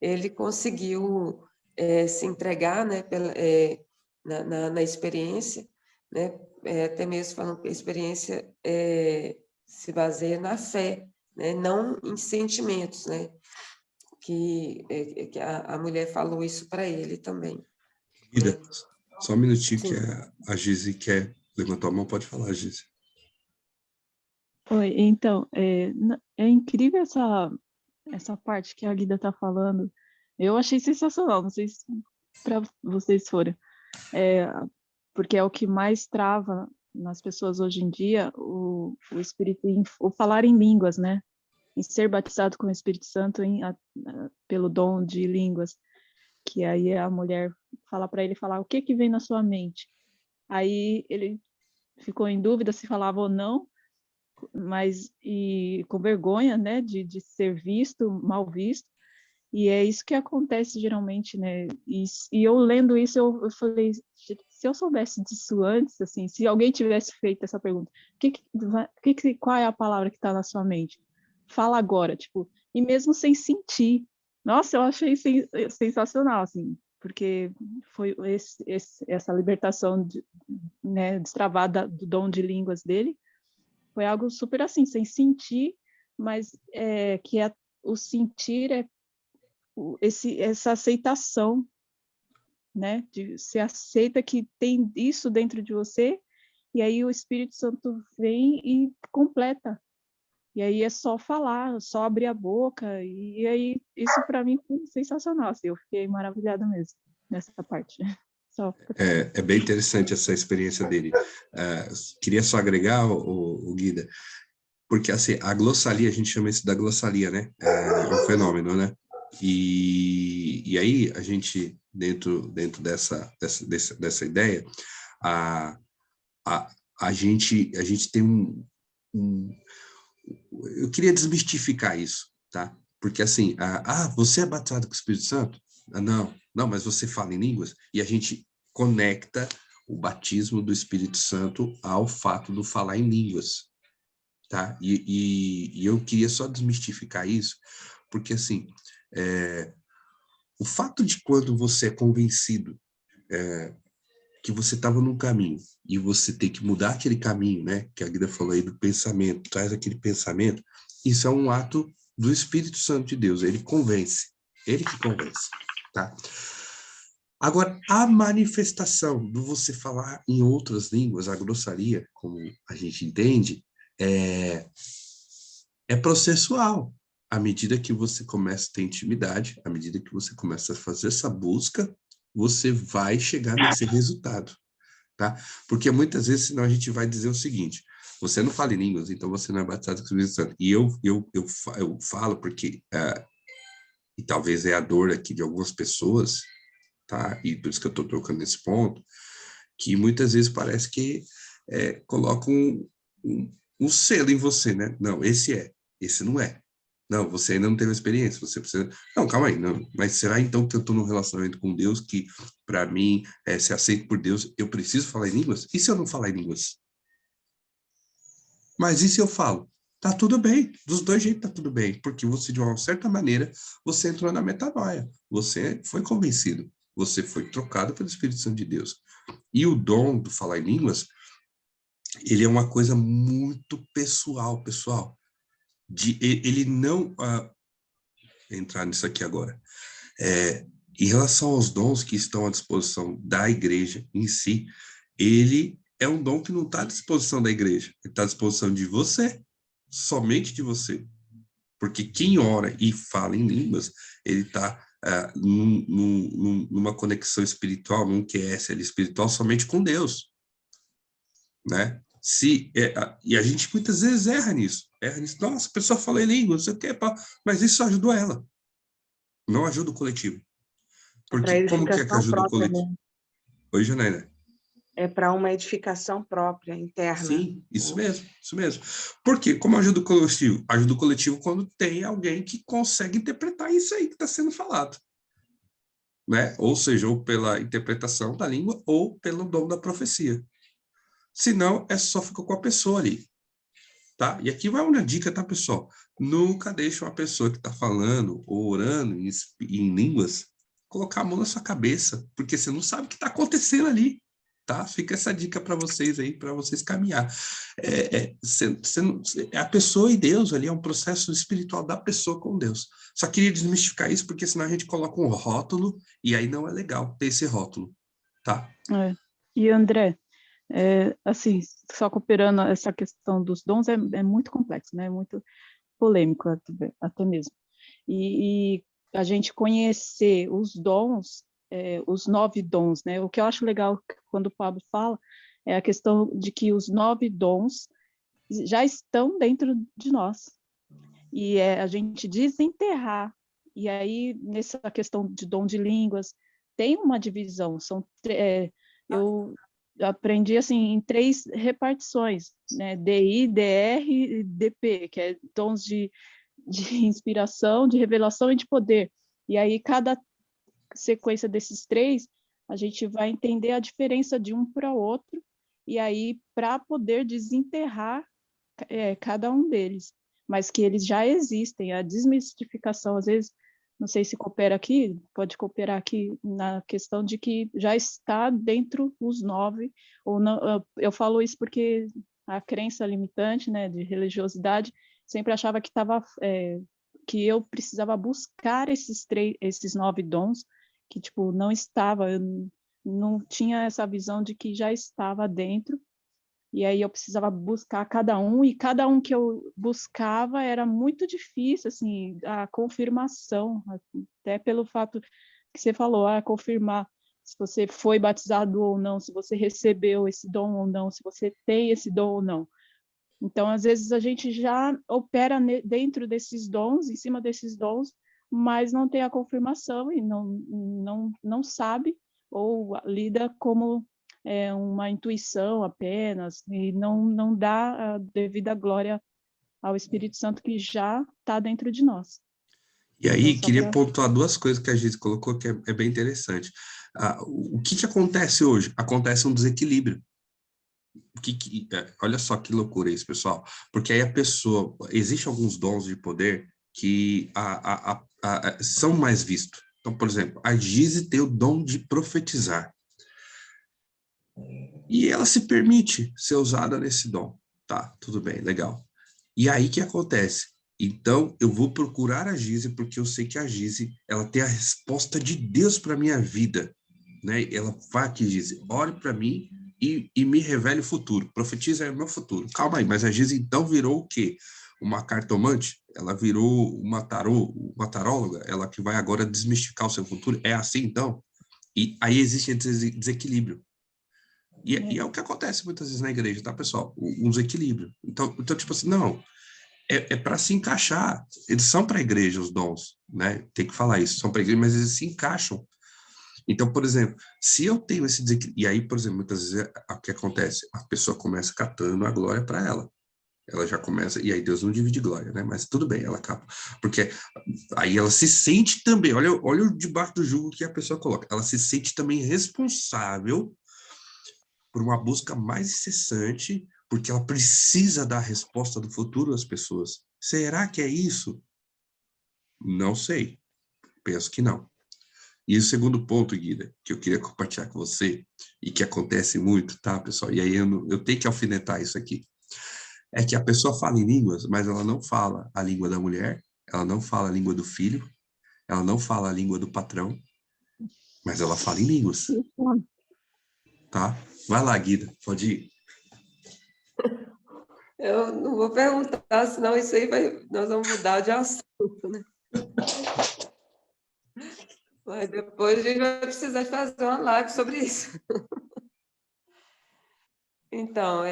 ele conseguiu se entregar, né, na experiência, né, até mesmo falando que a experiência se baseia na fé, né, não em sentimentos, né, que a mulher falou isso para ele também. Guida, só um minutinho que Sim. a Gizi quer levantar a mão, pode falar, Gizi. Oi, então, é incrível essa parte que a Guida está falando. Eu achei sensacional, não sei se para vocês foram. Porque é o que mais trava nas pessoas hoje em dia, o espírito, o falar em línguas, né? Em ser batizado com o Espírito Santo pelo dom de línguas, que aí a mulher fala para ele falar o que que vem na sua mente. Aí ele ficou em dúvida se falava ou não, mas e com vergonha, né, de ser visto, mal visto. E é isso que acontece geralmente, né? E eu lendo isso, eu falei, se eu soubesse disso antes, assim, se alguém tivesse feito essa pergunta, qual é a palavra que está na sua mente? Fala agora, tipo, e mesmo sem sentir. Nossa, eu achei sensacional, assim, porque foi essa libertação né, destravada do dom de línguas dele, foi algo super assim, sem sentir, mas o sentir essa aceitação, né? Você aceita que tem isso dentro de você, e aí o Espírito Santo vem e completa. E aí é só falar, só abrir a boca, e aí isso para mim foi sensacional, assim, eu fiquei maravilhada mesmo nessa parte. Só É bem interessante essa experiência dele. Queria só agregar, o Guida, porque assim, a glossalia, a gente chama isso da glossalia, né? É um fenômeno, né? E aí a gente, dentro dessa ideia, a, a gente tem eu queria desmistificar isso, tá? Porque assim, você é batizado com o Espírito Santo? Não, mas você fala em línguas? E a gente conecta o batismo do Espírito Santo ao fato do falar em línguas, tá? E eu queria só desmistificar isso, porque assim, o fato de quando você é convencido que você estava num caminho e você tem que mudar aquele caminho, né? Que a Guida falou aí do pensamento, traz aquele pensamento, isso é um ato do Espírito Santo de Deus, ele convence, ele que convence, tá? Agora, a manifestação do você falar em outras línguas, a grossaria, como a gente entende, é processual. À medida que você começa a ter intimidade, à medida que você começa a fazer essa busca, você vai chegar nesse resultado, tá? Porque muitas vezes, senão a gente vai dizer o seguinte: você não fala em línguas, então você não é batizado com o Espírito Santo. E eu falo porque, e talvez é a dor aqui de algumas pessoas, tá? E por isso que eu estou tocando nesse ponto, que muitas vezes parece que colocam um selo em você, né? Não, esse não é. Não, você ainda não teve experiência, você precisa... Não, calma aí, não. Mas será então que eu estou num relacionamento com Deus que, para mim, ser aceito por Deus, eu preciso falar em línguas? E se eu não falar em línguas? Mas e se eu falo? Tá tudo bem, dos dois jeitos tá tudo bem, porque você, de uma certa maneira, você entrou na metanoia, você foi convencido, você foi trocado pelo Espírito Santo de Deus. E o dom do falar em línguas, ele é uma coisa muito pessoal. Ele não... entrar nisso aqui agora. Em relação aos dons que estão à disposição da igreja em si, ele é um dom que não está à disposição da igreja, ele está à disposição de você, somente de você. Porque quem ora e fala em línguas, ele está numa conexão espiritual, num QS espiritual somente com Deus, né? E a gente muitas vezes erra nisso. Nossa, a pessoa fala em línguas, não sei o quê, mas isso ajudou ela, não ajuda o coletivo. Para Porque como que edificação ajuda o própria, coletivo? né? Oi, Janaína. É para uma edificação própria, interna. Sim, isso mesmo, isso mesmo. Por quê? Como ajuda o coletivo? Ajuda o coletivo quando tem alguém que consegue interpretar isso aí que está sendo falado, né? Ou seja, ou pela interpretação da língua ou pelo dom da profecia. Senão, só fica com a pessoa ali, tá? E aqui vai uma dica, tá, pessoal? Nunca deixe uma pessoa que está falando ou orando em línguas colocar a mão na sua cabeça, porque você não sabe o que está acontecendo ali, tá? Fica essa dica para vocês aí, para vocês caminhar. A pessoa e Deus ali é um processo espiritual da pessoa com Deus. Só queria desmistificar isso, porque senão a gente coloca um rótulo e aí não é legal ter esse rótulo, tá? E André, assim, só cooperando essa questão dos dons é muito complexo, né? Muito polêmico até mesmo. E a gente conhecer os dons, os 9 dons, né? O que eu acho legal quando o Pablo fala é a questão de que os 9 dons já estão dentro de nós. E a gente desenterrar. E aí, nessa questão de dom de línguas, tem uma divisão. Eu aprendi assim em 3 repartições, né? DI, DR e DP, que é dons de inspiração, de revelação e de poder. E aí, cada sequência desses 3, a gente vai entender a diferença de um para o outro, e aí, para poder desenterrar cada um deles, mas que eles já existem. A desmistificação, às vezes, não sei se coopera aqui, pode cooperar aqui na questão de que já está dentro os 9, ou não, eu falo isso porque a crença limitante, né, de religiosidade, sempre achava que que eu precisava buscar esses 9 dons, que, tipo, não estava, eu não tinha essa visão de que já estava dentro, e aí eu precisava buscar cada um, e cada um que eu buscava era muito difícil, assim, a confirmação, até pelo fato que você falou, confirmar se você foi batizado ou não, se você recebeu esse dom ou não, se você tem esse dom ou não. Então, às vezes, a gente já opera dentro desses dons, em cima desses dons, mas não tem a confirmação e não sabe, ou lida como uma intuição apenas, e não dá a devida glória ao Espírito Santo que já está dentro de nós. E Então, aí, só queria para... pontuar duas coisas que a gente colocou que é bem interessante. O que acontece hoje? Acontece um desequilíbrio. Olha só que loucura isso, pessoal. Porque aí a pessoa... Existem alguns dons de poder que são mais vistos. Então, por exemplo, a Gize tem o dom de profetizar. E ela se permite ser usada nesse dom. Tá, tudo bem, legal. E aí, o que acontece? Então, eu vou procurar a Gize, porque eu sei que a Gize, ela tem a resposta de Deus para minha vida, né? Ela vai aqui, Gize, ore para mim e me revele o futuro. Profetiza o meu futuro. Calma aí, mas a Gize então virou o quê? Uma cartomante? Ela virou uma taróloga? Ela que vai agora desmistificar o seu futuro? É assim, então? E aí existe esse desequilíbrio. E é o que acontece muitas vezes na igreja, tá, pessoal? Um desequilíbrio. Então, tipo assim, não, é para se encaixar. Eles são para a igreja os dons, né? Tem que falar isso, são para a igreja, mas eles se encaixam. Então, por exemplo, se eu tenho esse desequilíbrio, e aí, por exemplo, muitas vezes o que acontece? A pessoa começa catando a glória para ela. Ela já começa, e aí Deus não divide glória, né? Mas tudo bem, ela capa. Porque aí ela se sente também, olha o debaixo do jugo que a pessoa coloca. Ela se sente também responsável por uma busca mais incessante, porque ela precisa dar a resposta do futuro às pessoas. Será que é isso? Não sei. Penso que não. E o segundo ponto, Guida, que eu queria compartilhar com você, e que acontece muito, tá, pessoal? E aí eu tenho que alfinetar isso aqui. É que a pessoa fala em línguas, mas ela não fala a língua da mulher, ela não fala a língua do filho, ela não fala a língua do patrão, mas ela fala em línguas, tá? Vai lá, Guida, pode ir. Eu não vou perguntar, senão isso aí nós vamos mudar de assunto, né? Mas depois a gente vai precisar fazer uma live sobre isso. Então,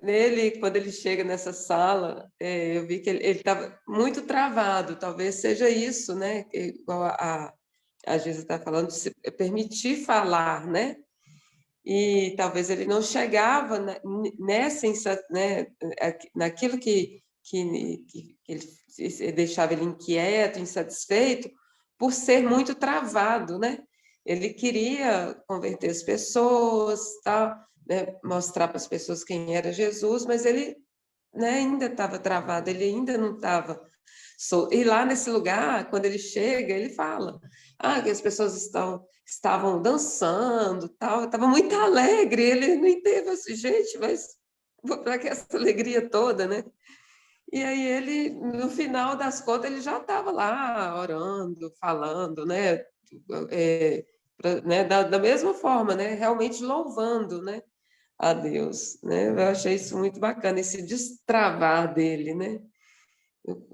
nele, quando ele chega nessa sala, eu vi que ele estava muito travado, talvez seja isso, né? Igual a Geisa está falando, de se permitir falar, né? E talvez ele não chegava né, naquilo que ele deixava ele inquieto, insatisfeito, por ser muito travado, né? Ele queria converter as pessoas, tal, né, mostrar para as pessoas quem era Jesus, mas ele, né, ainda estava travado, ele ainda não estava. E lá nesse lugar, quando ele chega, ele fala que as pessoas estavam dançando, tal, estava muito alegre. Ele não entende assim, gente, mas para que essa alegria toda, né? E aí ele, no final das contas, ele já estava lá orando, falando, né? Né? Da mesma forma, né? Realmente louvando, né? A Deus, né? Eu achei isso muito bacana, esse destravar dele, né?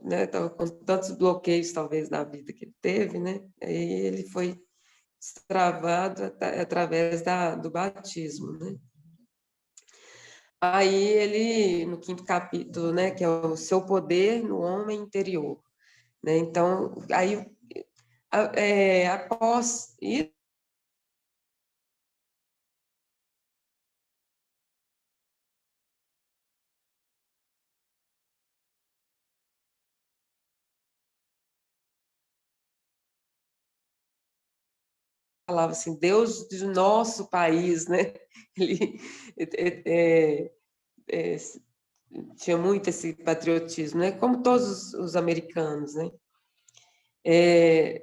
Né? Tava com tantos bloqueios, talvez, na vida que ele teve, né? Aí ele foi destravado através do batismo, né? Aí ele, no quinto capítulo, né, que é o seu poder no homem interior, né? Então, aí, após isso, falava assim, Deus do nosso país, né? Ele é, tinha muito esse patriotismo, né? Como todos os americanos, né?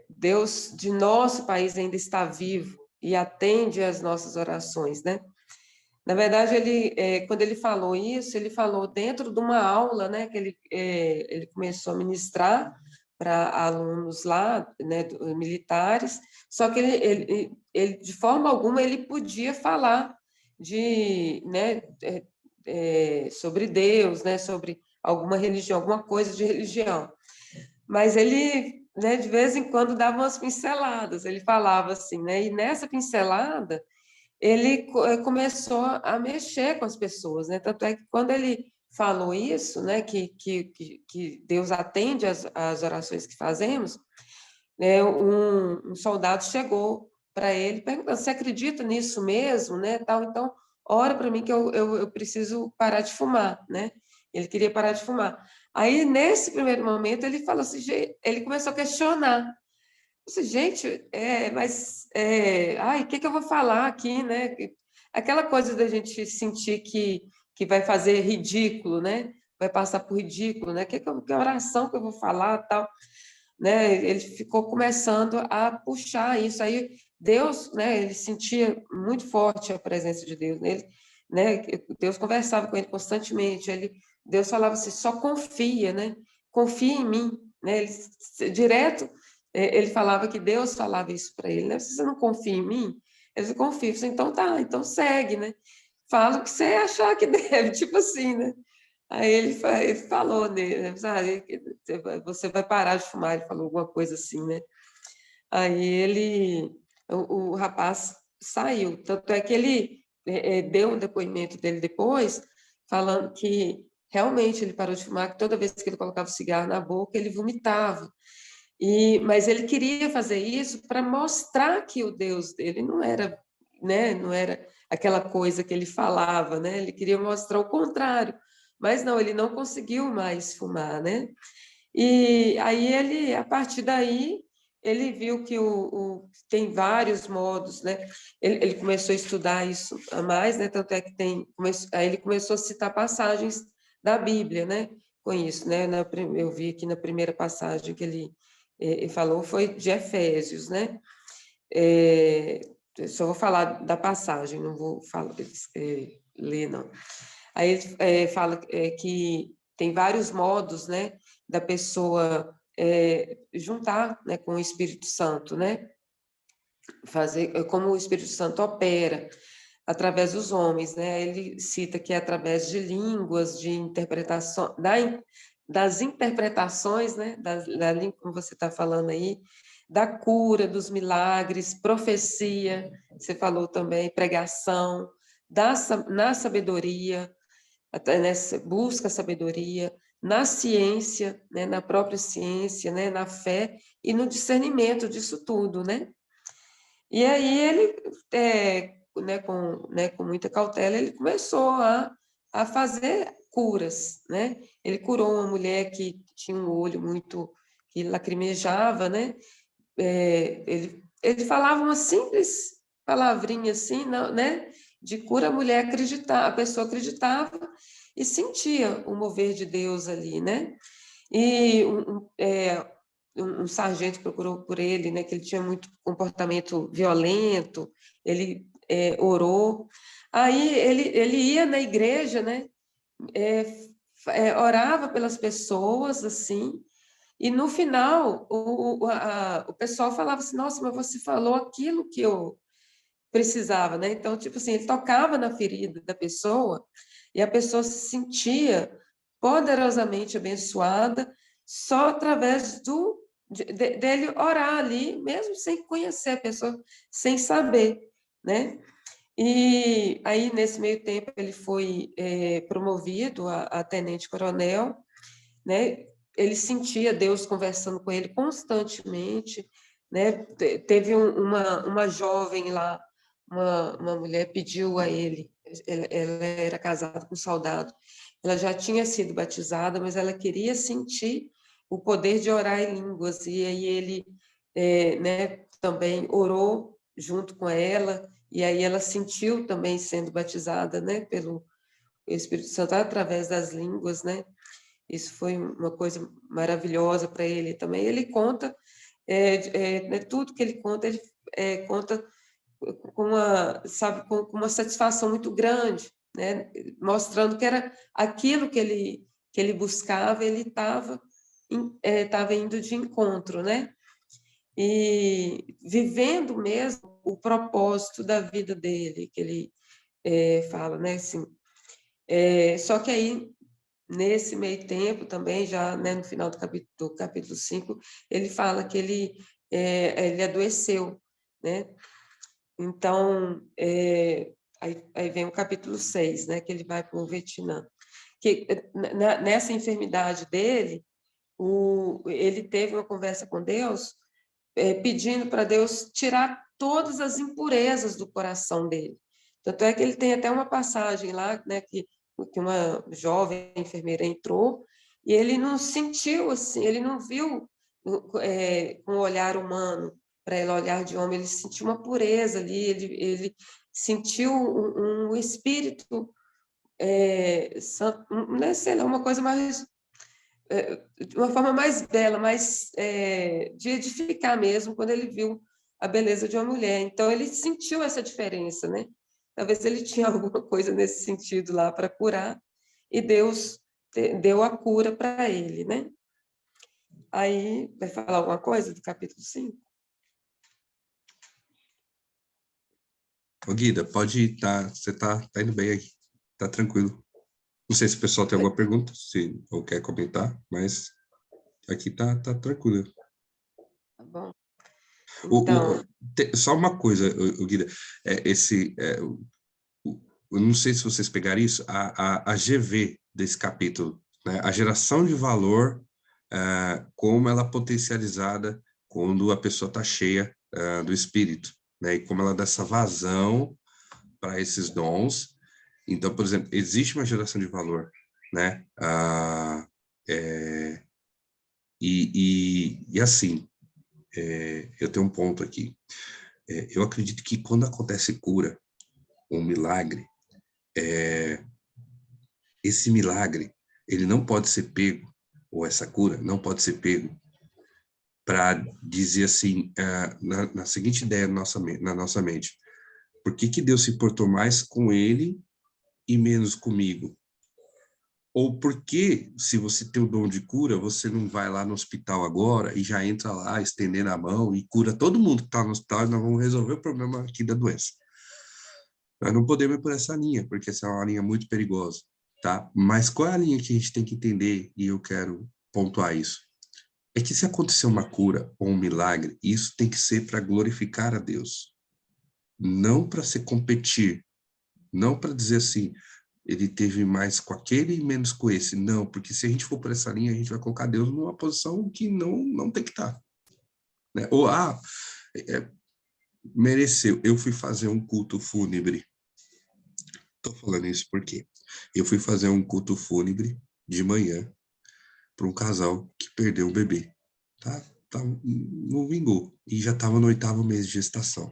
Deus de nosso país ainda está vivo e atende às nossas orações, né? Na verdade, quando ele falou isso, ele falou dentro de uma aula, né, que ele começou a ministrar para alunos lá, né, militares, só que ele, de forma alguma, ele podia falar né, sobre Deus, né, sobre alguma religião, alguma coisa de religião. Mas ele, né, de vez em quando dava umas pinceladas, ele falava assim, né, e nessa pincelada ele começou a mexer com as pessoas, né? Tanto é que quando ele falou isso, né, que Deus atende as orações que fazemos, né, um soldado chegou para ele perguntando: você acredita nisso mesmo, né? Tal, então, ora para mim que eu preciso parar de fumar, né? Ele queria parar de fumar. Aí, nesse primeiro momento, ele falou assim, ele começou a questionar. Disse, gente, ai, o que eu vou falar aqui, né? Aquela coisa da gente sentir que vai fazer ridículo, né? Vai passar por ridículo, né? Que oração que eu vou falar, tal, né? Ele ficou começando a puxar isso. Aí Deus, né? Ele sentia muito forte a presença de Deus nele, né? Deus conversava com ele constantemente. Deus falava assim, só confia, né? Confia em mim, né? Direto ele falava que Deus falava isso para ele, né? Você não confia em mim? Ele disse, confio. Disse, então tá, então segue, né? Fala o que você achar que deve, tipo assim, né? Aí ele falou, né? Você vai parar de fumar, ele falou alguma coisa assim, né? Aí o rapaz saiu, tanto é que ele deu um depoimento dele depois, falando que realmente ele parou de fumar, que toda vez que ele colocava o cigarro na boca, ele vomitava. Mas ele queria fazer isso para mostrar que o Deus dele não era, né, não era aquela coisa que ele falava, né? Ele queria mostrar o contrário. Mas não, ele não conseguiu mais fumar, né? E aí a partir daí, ele viu que tem vários modos, né? Ele começou a estudar isso a mais, né? Tanto é que aí ele começou a citar passagens da Bíblia, né? Com isso, né? Eu vi aqui na primeira passagem que ele falou foi de Efésios, né? Só vou falar da passagem, não vou ler, não. Aí ele fala que tem vários modos, né, da pessoa juntar, né, com o Espírito Santo, né? Fazer como o Espírito Santo opera através dos homens, né? Ele cita que é através de línguas, de interpretação, das interpretações, né? Da língua, como você está falando aí, da cura, dos milagres, profecia, você falou também, pregação, na sabedoria, até nessa busca a sabedoria, na ciência, né? Na própria ciência, né? Na fé e no discernimento disso tudo, né? E aí ele, com muita cautela, ele começou a fazer curas, né? Ele curou uma mulher que tinha um olho muito, que lacrimejava, né? Ele falava uma simples palavrinha assim, né? De cura, a mulher acreditava, a pessoa acreditava e sentia o mover de Deus ali, né? E um sargento procurou por ele, né, que ele tinha muito comportamento violento, ele orou. Aí ele ia na igreja, né, orava pelas pessoas, assim, e no final o pessoal falava assim, nossa, mas você falou aquilo que eu precisava, né? Então, tipo assim, ele tocava na ferida da pessoa e a pessoa se sentia poderosamente abençoada só através dele orar ali, mesmo sem conhecer a pessoa, sem saber, né? E aí, nesse meio tempo, ele foi promovido a tenente-coronel, né? Ele sentia Deus conversando com ele constantemente, né? Teve uma jovem lá, uma mulher pediu a ele, ela era casada com um soldado, ela já tinha sido batizada, mas ela queria sentir o poder de orar em línguas, e aí ele né, também orou junto com ela, e aí ela sentiu também sendo batizada, né, pelo Espírito Santo através das línguas, né? Isso foi uma coisa maravilhosa para ele também. Ele conta tudo que ele conta com uma, sabe, com uma satisfação muito grande, né? Mostrando que era aquilo que ele buscava, ele estava indo de encontro, né? E vivendo mesmo o propósito da vida dele, que ele fala, né? Assim, só que aí, nesse meio tempo também, já, né, no final do capítulo 5, ele fala que ele adoeceu, né? Então, aí vem o capítulo 6, né, que ele vai para o Vietnã. Que, nessa enfermidade dele, ele teve uma conversa com Deus, pedindo para Deus tirar todas as impurezas do coração dele. Tanto é que ele tem até uma passagem lá, né, que uma jovem enfermeira entrou e ele não sentiu assim, ele não viu com um olhar humano para ele, olhar de homem, ele sentiu uma pureza ali, ele sentiu um espírito santo, né, sei lá, uma coisa mais de uma forma mais bela, mais de edificar mesmo, quando ele viu a beleza de uma mulher. Então, ele sentiu essa diferença, né? Talvez ele tinha alguma coisa nesse sentido lá para curar, e Deus deu a cura para ele, né? Aí, vai falar alguma coisa do capítulo 5? Ô, Guida, pode ir, você tá indo bem aí, tá tranquilo. Não sei se o pessoal tem alguma pergunta, se ou quer comentar, mas aqui tá tranquilo. Tá bom? O, Então, só uma coisa, Guida, eu não sei se vocês pegaram isso, a GV desse capítulo, né? A geração de valor, como ela é potencializada quando a pessoa está cheia do Espírito, né? E como ela dá essa vazão para esses dons. Então, por exemplo, existe uma geração de valor, né? E assim, eu tenho um ponto aqui. Eu acredito que quando acontece cura, um milagre, esse milagre, ele não pode ser pego, ou essa cura não pode ser pego para dizer assim, na seguinte ideia na nossa mente, por que Deus se importou mais com ele e menos comigo? Ou por que, se você tem o dom de cura, você não vai lá no hospital agora e já entra lá estendendo a mão e cura todo mundo que está no hospital e nós vamos resolver o problema aqui da doença? Nós não podemos ir por essa linha, porque essa é uma linha muito perigosa, tá? Mas qual é a linha que a gente tem que entender, e eu quero pontuar isso? É que se acontecer uma cura ou um milagre, isso tem que ser para glorificar a Deus, não para se competir, não para dizer assim, ele teve mais com aquele e menos com esse. Não, porque se a gente for por essa linha, a gente vai colocar Deus numa posição que não tem que estar. Né? Ou, mereceu. Eu fui fazer um culto fúnebre. Estou falando isso porque eu fui fazer um culto fúnebre de manhã para um casal que perdeu o bebê. Não vingou. E já estava no 8º mês de gestação.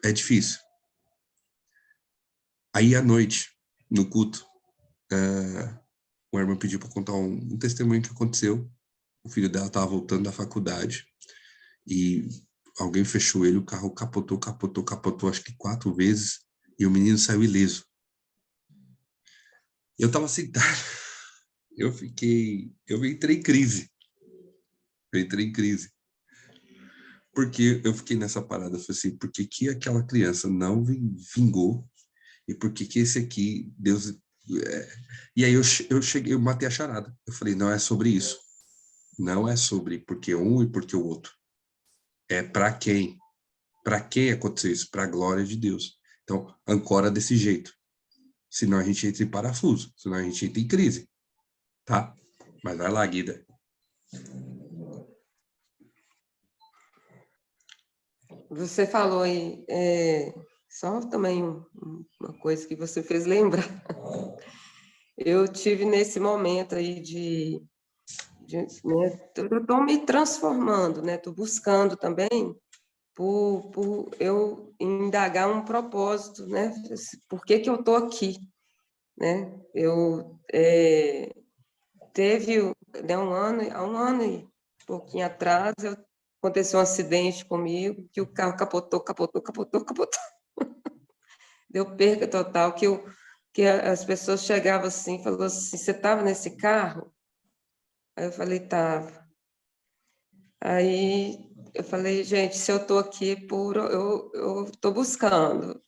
É difícil. Aí, à noite, no culto, uma irmã pediu para contar um testemunho que aconteceu. O filho dela estava voltando da faculdade e alguém fechou ele, o carro capotou, acho que 4 vezes, e o menino saiu ileso. Eu estava sentado, eu entrei em crise. Porque eu fiquei nessa parada, eu falei assim, por que aquela criança não vingou e por que esse aqui, Deus... E aí eu matei a charada. Eu falei, não é sobre isso. Não é sobre porque um e porque o outro. É para quem? Para quem aconteceu isso? Para a glória de Deus. Então, ancora desse jeito. Senão a gente entra em parafuso. Senão a gente entra em crise. Tá? Mas vai lá, Guida. você falou aí, só também uma coisa que você fez lembrar. Eu tive nesse momento aí né, eu estou me transformando, né? Estou buscando também por eu indagar um propósito, né? Por que eu estou aqui, né? teve, né, há um ano e pouquinho atrás, aconteceu um acidente comigo, que o carro capotou. Deu perca total, que as pessoas chegavam assim, falavam assim, você estava nesse carro? Aí eu falei, estava. Aí eu falei, gente, se eu estou aqui eu estou buscando,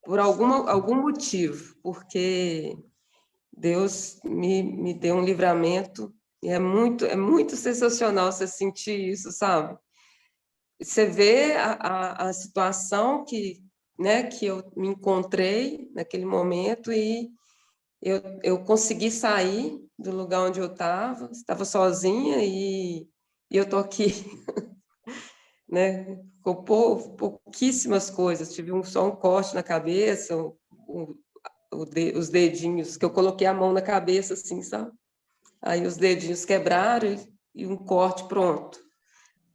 por algum motivo, porque Deus me deu um livramento, e é muito sensacional você sentir isso, sabe? Você vê a situação né, que eu me encontrei naquele momento e eu consegui sair do lugar onde eu estava sozinha e eu estou aqui, né, com pouquíssimas coisas, tive só um corte na cabeça, os dedinhos, que eu coloquei a mão na cabeça, assim, sabe? Aí os dedinhos quebraram e um corte pronto.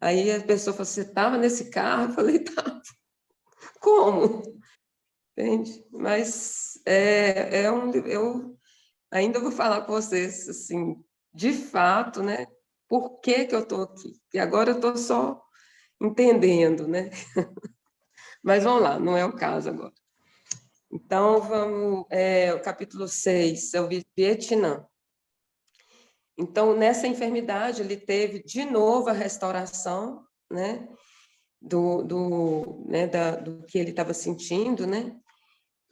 Aí a pessoa falou, você estava nesse carro? Eu falei, tá, como? Entende? Mas eu ainda vou falar com vocês, assim, de fato, né? Por que que eu estou aqui? E agora eu estou só entendendo, né? Mas vamos lá, não é o caso agora. Então, o capítulo 6 é o Vietnã. Então, nessa enfermidade, ele teve de novo a restauração, né? Do que ele estava sentindo, né?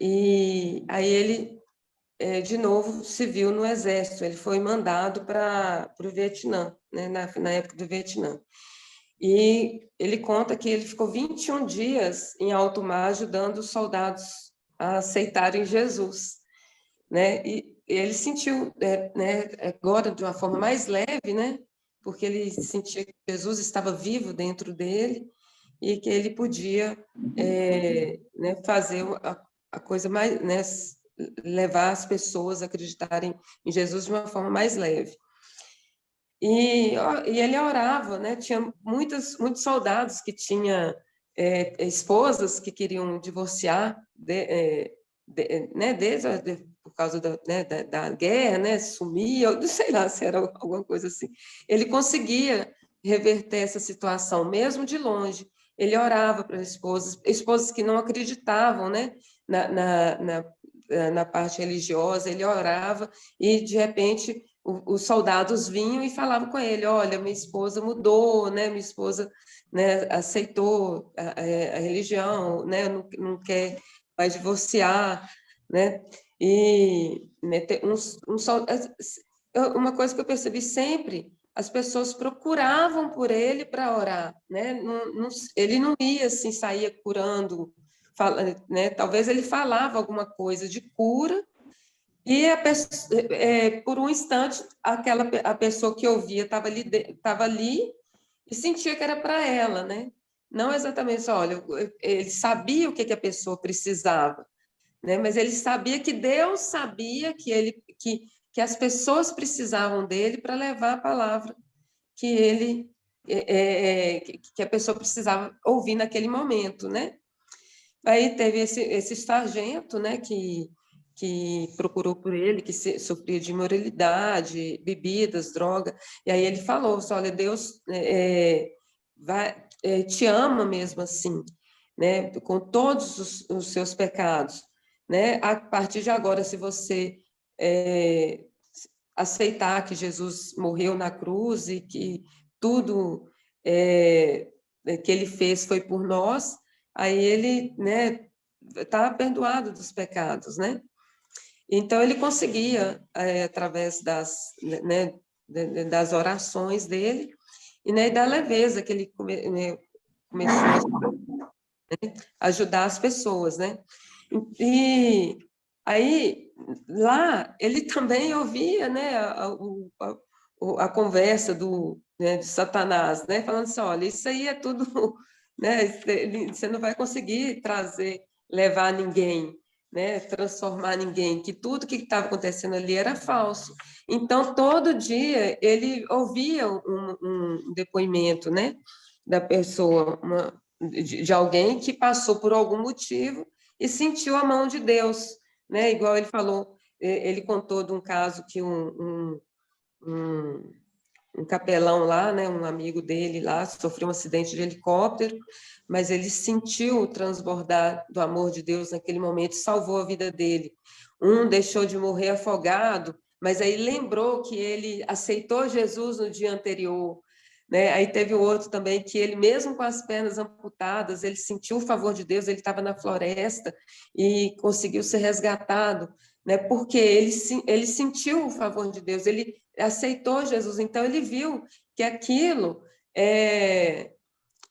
E aí ele, de novo, se viu no exército. Ele foi mandado para o Vietnã, né? Na época do Vietnã. E ele conta que ele ficou 21 dias em alto mar ajudando os soldados a aceitarem Jesus, né? E ele sentiu, né, agora de uma forma mais leve, né? Porque ele sentia que Jesus estava vivo dentro dele e que ele podia, né, fazer a coisa mais, né, levar as pessoas a acreditarem em Jesus de uma forma mais leve. E ele orava, né? Tinha muitos soldados que tinham esposas que queriam divorciar, né? Por causa da guerra, né? Sumia, eu não sei lá se era alguma coisa assim. Ele conseguia reverter essa situação, mesmo de longe. Ele orava para esposas que não acreditavam, né? Na parte religiosa, ele orava e, de repente, os soldados vinham e falavam com ele, olha, minha esposa mudou, né? Minha esposa, né, aceitou a religião, né? Não quer mais divorciar, né? E né, uma coisa que eu percebi sempre, as pessoas procuravam por ele para orar, né? Ele não ia assim, saía curando, né? Talvez ele falava alguma coisa de cura, e por um instante, a pessoa que ouvia estava ali e sentia que era para ela, né? Não exatamente só, olha, ele sabia o que a pessoa precisava, né? Mas ele sabia que Deus sabia que as pessoas precisavam dele para levar a palavra que que a pessoa precisava ouvir naquele momento, né? Aí teve esse sargento, né, que procurou por ele, que sofria de imoralidade, bebidas, droga, e aí ele falou, assim, olha, Deus te ama mesmo assim, né, com todos os seus pecados, né, a partir de agora, se você aceitar que Jesus morreu na cruz e que tudo que ele fez foi por nós, aí ele, né, está perdoado dos pecados, né? Então ele conseguia, através né, das orações dele e né, da leveza que ele começou a ajudar as pessoas, né? E aí lá ele também ouvia, né, a conversa de Satanás, né, falando assim, olha, isso aí é tudo, né, você não vai conseguir levar ninguém, né, transformar ninguém, que tudo que estava acontecendo ali era falso. Então, todo dia ele ouvia um depoimento, né, da pessoa, de alguém que passou por algum motivo e sentiu a mão de Deus, né, igual ele falou, ele contou de um caso que um capelão lá, né, um amigo dele lá, sofreu um acidente de helicóptero, mas ele sentiu o transbordar do amor de Deus naquele momento, salvou a vida dele. Um deixou de morrer afogado, mas aí lembrou que ele aceitou Jesus no dia anterior, né? Aí teve o outro também que ele, mesmo com as pernas amputadas, ele sentiu o favor de Deus, ele estava na floresta e conseguiu ser resgatado, né? Porque ele sentiu o favor de Deus, ele aceitou Jesus, então ele viu que aquilo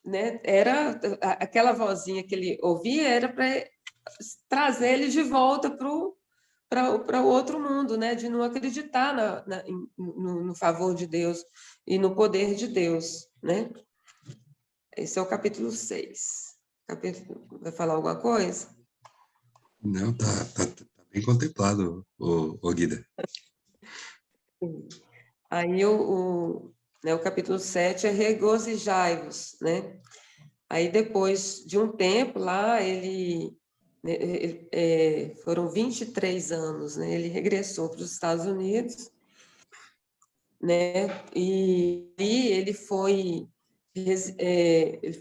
né, era aquela vozinha que ele ouvia era para trazer ele de volta para o outro mundo, né, de não acreditar no favor de Deus e no poder de Deus, né? Esse é o capítulo 6. Vai falar alguma coisa? Não, tá bem contemplado, o Guida. Aí o capítulo 7 é regozijai-vos, né? Aí depois de um tempo lá, foram 23 anos, né? Ele regressou para os Estados Unidos, né? E ele foi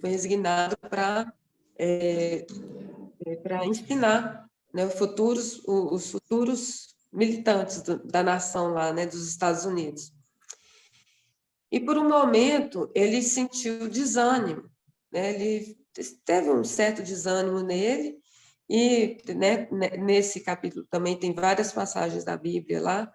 resignado para ensinar, né? Os futuros militantes da nação lá, né? Dos Estados Unidos. E por um momento ele sentiu desânimo, né? Ele teve um certo desânimo nele, e né, nesse capítulo também tem várias passagens da Bíblia lá,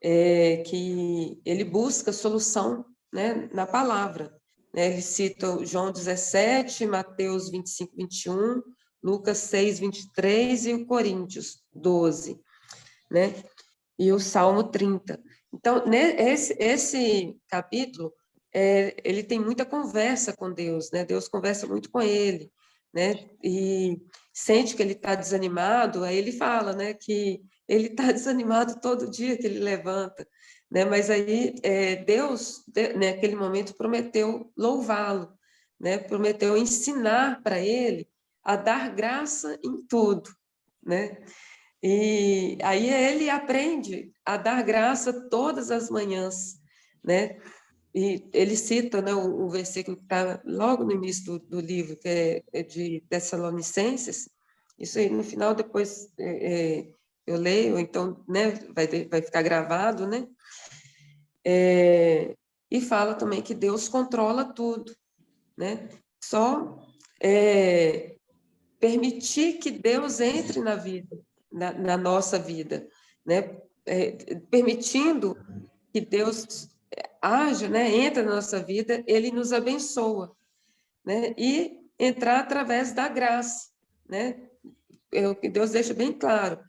que ele busca solução, né, na palavra. Né? Ele cita João 17, Mateus 25, 21, Lucas 6, 23 e o Coríntios 12, né? E o Salmo 30. Então, esse capítulo, ele tem muita conversa com Deus, né? Deus conversa muito com ele, né? E sente que ele está desanimado, aí ele fala, né, que ele está desanimado todo dia que ele levanta, né? Mas aí Deus, naquele momento, prometeu louvá-lo, né? Prometeu ensinar para ele a dar graça em tudo, né? E aí ele aprende a dar graça todas as manhãs, né? E ele cita, né, o versículo que está logo no início do livro, que é de Tessalonicenses. Isso aí, no final, depois eu leio, então, né, vai ficar gravado, né? E fala também que Deus controla tudo, né? Só permitir que Deus entre na vida, na nossa vida, né? Permitindo que Deus haja, né? Entra na nossa vida, Ele nos abençoa, né? E entrar através da graça, né? O que Deus deixa bem claro,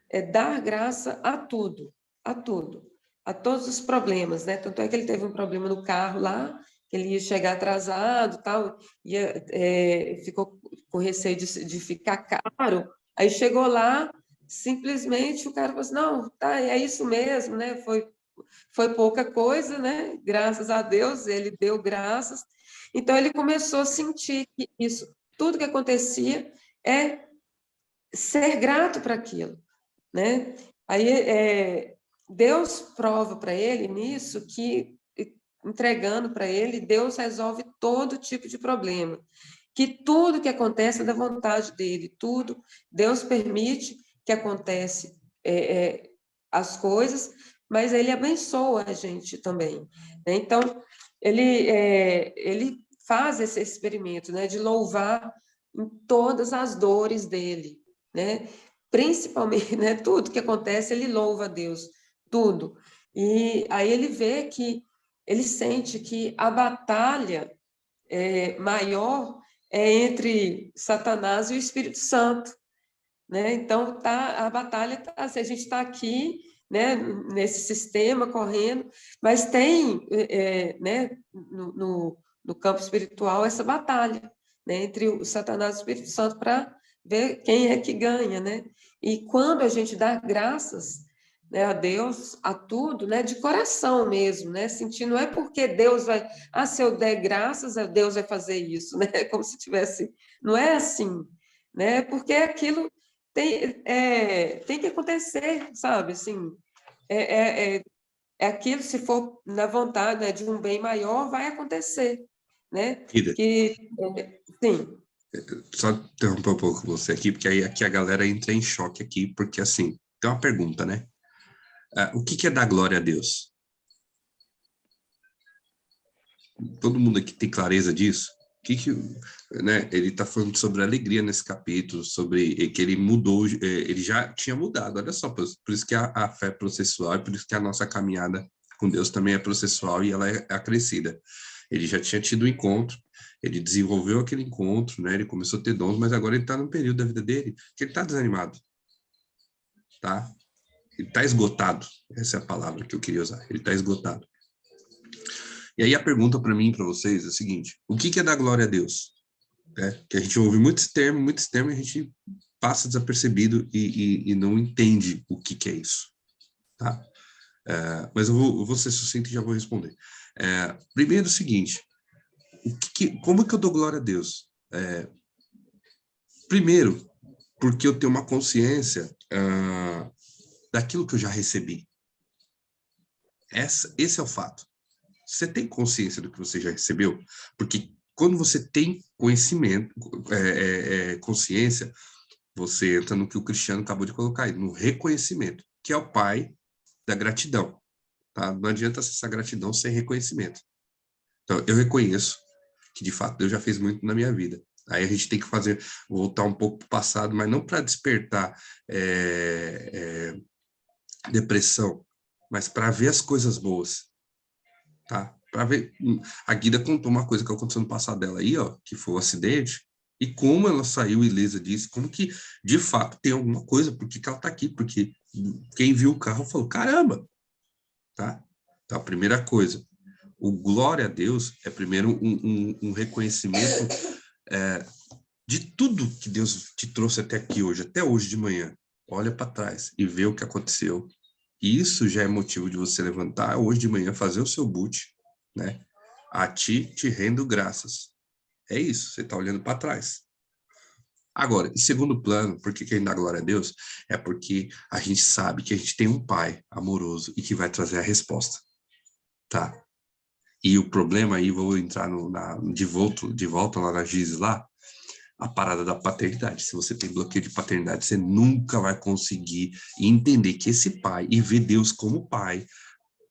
é dar graça a tudo, a todos os problemas, né? Tanto é que ele teve um problema no carro lá, que ele ia chegar atrasado, tal, ficou com receio de ficar caro. Aí chegou lá, simplesmente o cara falou assim, não, tá, é isso mesmo, né? Foi pouca coisa, né? Graças a Deus, ele deu graças. Então ele começou a sentir que isso, tudo que acontecia é ser grato para aquilo, né? Aí Deus prova para ele nisso que, entregando para ele, Deus resolve todo tipo de problema, que tudo que acontece é da vontade dele, tudo, Deus permite que acontece as coisas, mas ele abençoa a gente também, né? Então, ele faz esse experimento, né, de louvar em todas as dores dele, né? Principalmente, né, tudo que acontece, ele louva a Deus, tudo. E aí ele vê que, ele sente que a batalha maior é entre Satanás e o Espírito Santo, né? Então, a batalha, assim, a gente está aqui, né, nesse sistema correndo, mas tem, né, no campo espiritual, essa batalha, né, entre o Satanás e o Espírito Santo para ver quem é que ganha, né? E quando a gente dá graças, né, a Deus, a tudo, né, de coração mesmo, né, sentindo, não é porque Deus vai, se eu der graças, Deus vai fazer isso, né, como se tivesse, não é assim, né, porque aquilo tem que acontecer, sabe? Assim, é aquilo, se for na vontade, né, de um bem maior, vai acontecer, né? Ida, Sim, só interromper um pouco você aqui, porque aí aqui a galera entra em choque aqui, porque assim, tem uma pergunta, né? O que é dar glória a Deus? Todo mundo aqui tem clareza disso? Né? Ele está falando sobre alegria nesse capítulo, sobre que ele mudou, ele já tinha mudado, olha só, por isso que a fé é processual, e por isso que a nossa caminhada com Deus também é processual e ela é acrescida. Ele já tinha tido um encontro, ele desenvolveu aquele encontro, né? Ele começou a ter dons, mas agora ele está num período da vida dele que ele está desanimado, tá? Ele está esgotado, essa é a palavra que eu queria usar, ele está esgotado. E aí a pergunta para mim e para vocês é a seguinte: o que é dar glória a Deus? Que a gente ouve muitos termos, e a gente passa desapercebido e não entende o que é isso, tá? Mas eu vou ser sucinto e já vou responder. Primeiro o seguinte: como que eu dou glória a Deus? Primeiro, porque eu tenho uma consciência daquilo que eu já recebi. Esse é o fato. Você tem consciência do que você já recebeu? Porque quando você tem conhecimento, consciência, você entra no que o Cristiano acabou de colocar aí, no reconhecimento, que é o pai da gratidão. Tá? Não adianta acessar gratidão sem reconhecimento. Então, eu reconheço que, de fato, Deus já fez muito na minha vida. Aí a gente tem que voltar um pouco para o passado, mas não para despertar depressão, mas para ver as coisas boas. Tá? Para ver, a Guida contou uma coisa que aconteceu no passado dela aí, ó, que foi o acidente, e como ela saiu ilesa disso, como que, de fato, tem alguma coisa, por que ela tá aqui, porque quem viu o carro falou, caramba, tá? Então, a primeira coisa, o glória a Deus é primeiro um reconhecimento de tudo que Deus te trouxe até aqui hoje, até hoje de manhã. Olha para trás e vê o que aconteceu. E isso já é motivo de você levantar hoje de manhã, fazer o seu boot, né? A ti te rendo graças. É isso, você está olhando para trás. Agora, em segundo plano, por que a gente dá glória a Deus? É porque a gente sabe que a gente tem um pai amoroso e que vai trazer a resposta, tá? E o problema aí, vou entrar de volta lá na Giz lá, a parada da paternidade. Se você tem bloqueio de paternidade, você nunca vai conseguir entender que esse pai, e ver Deus como pai,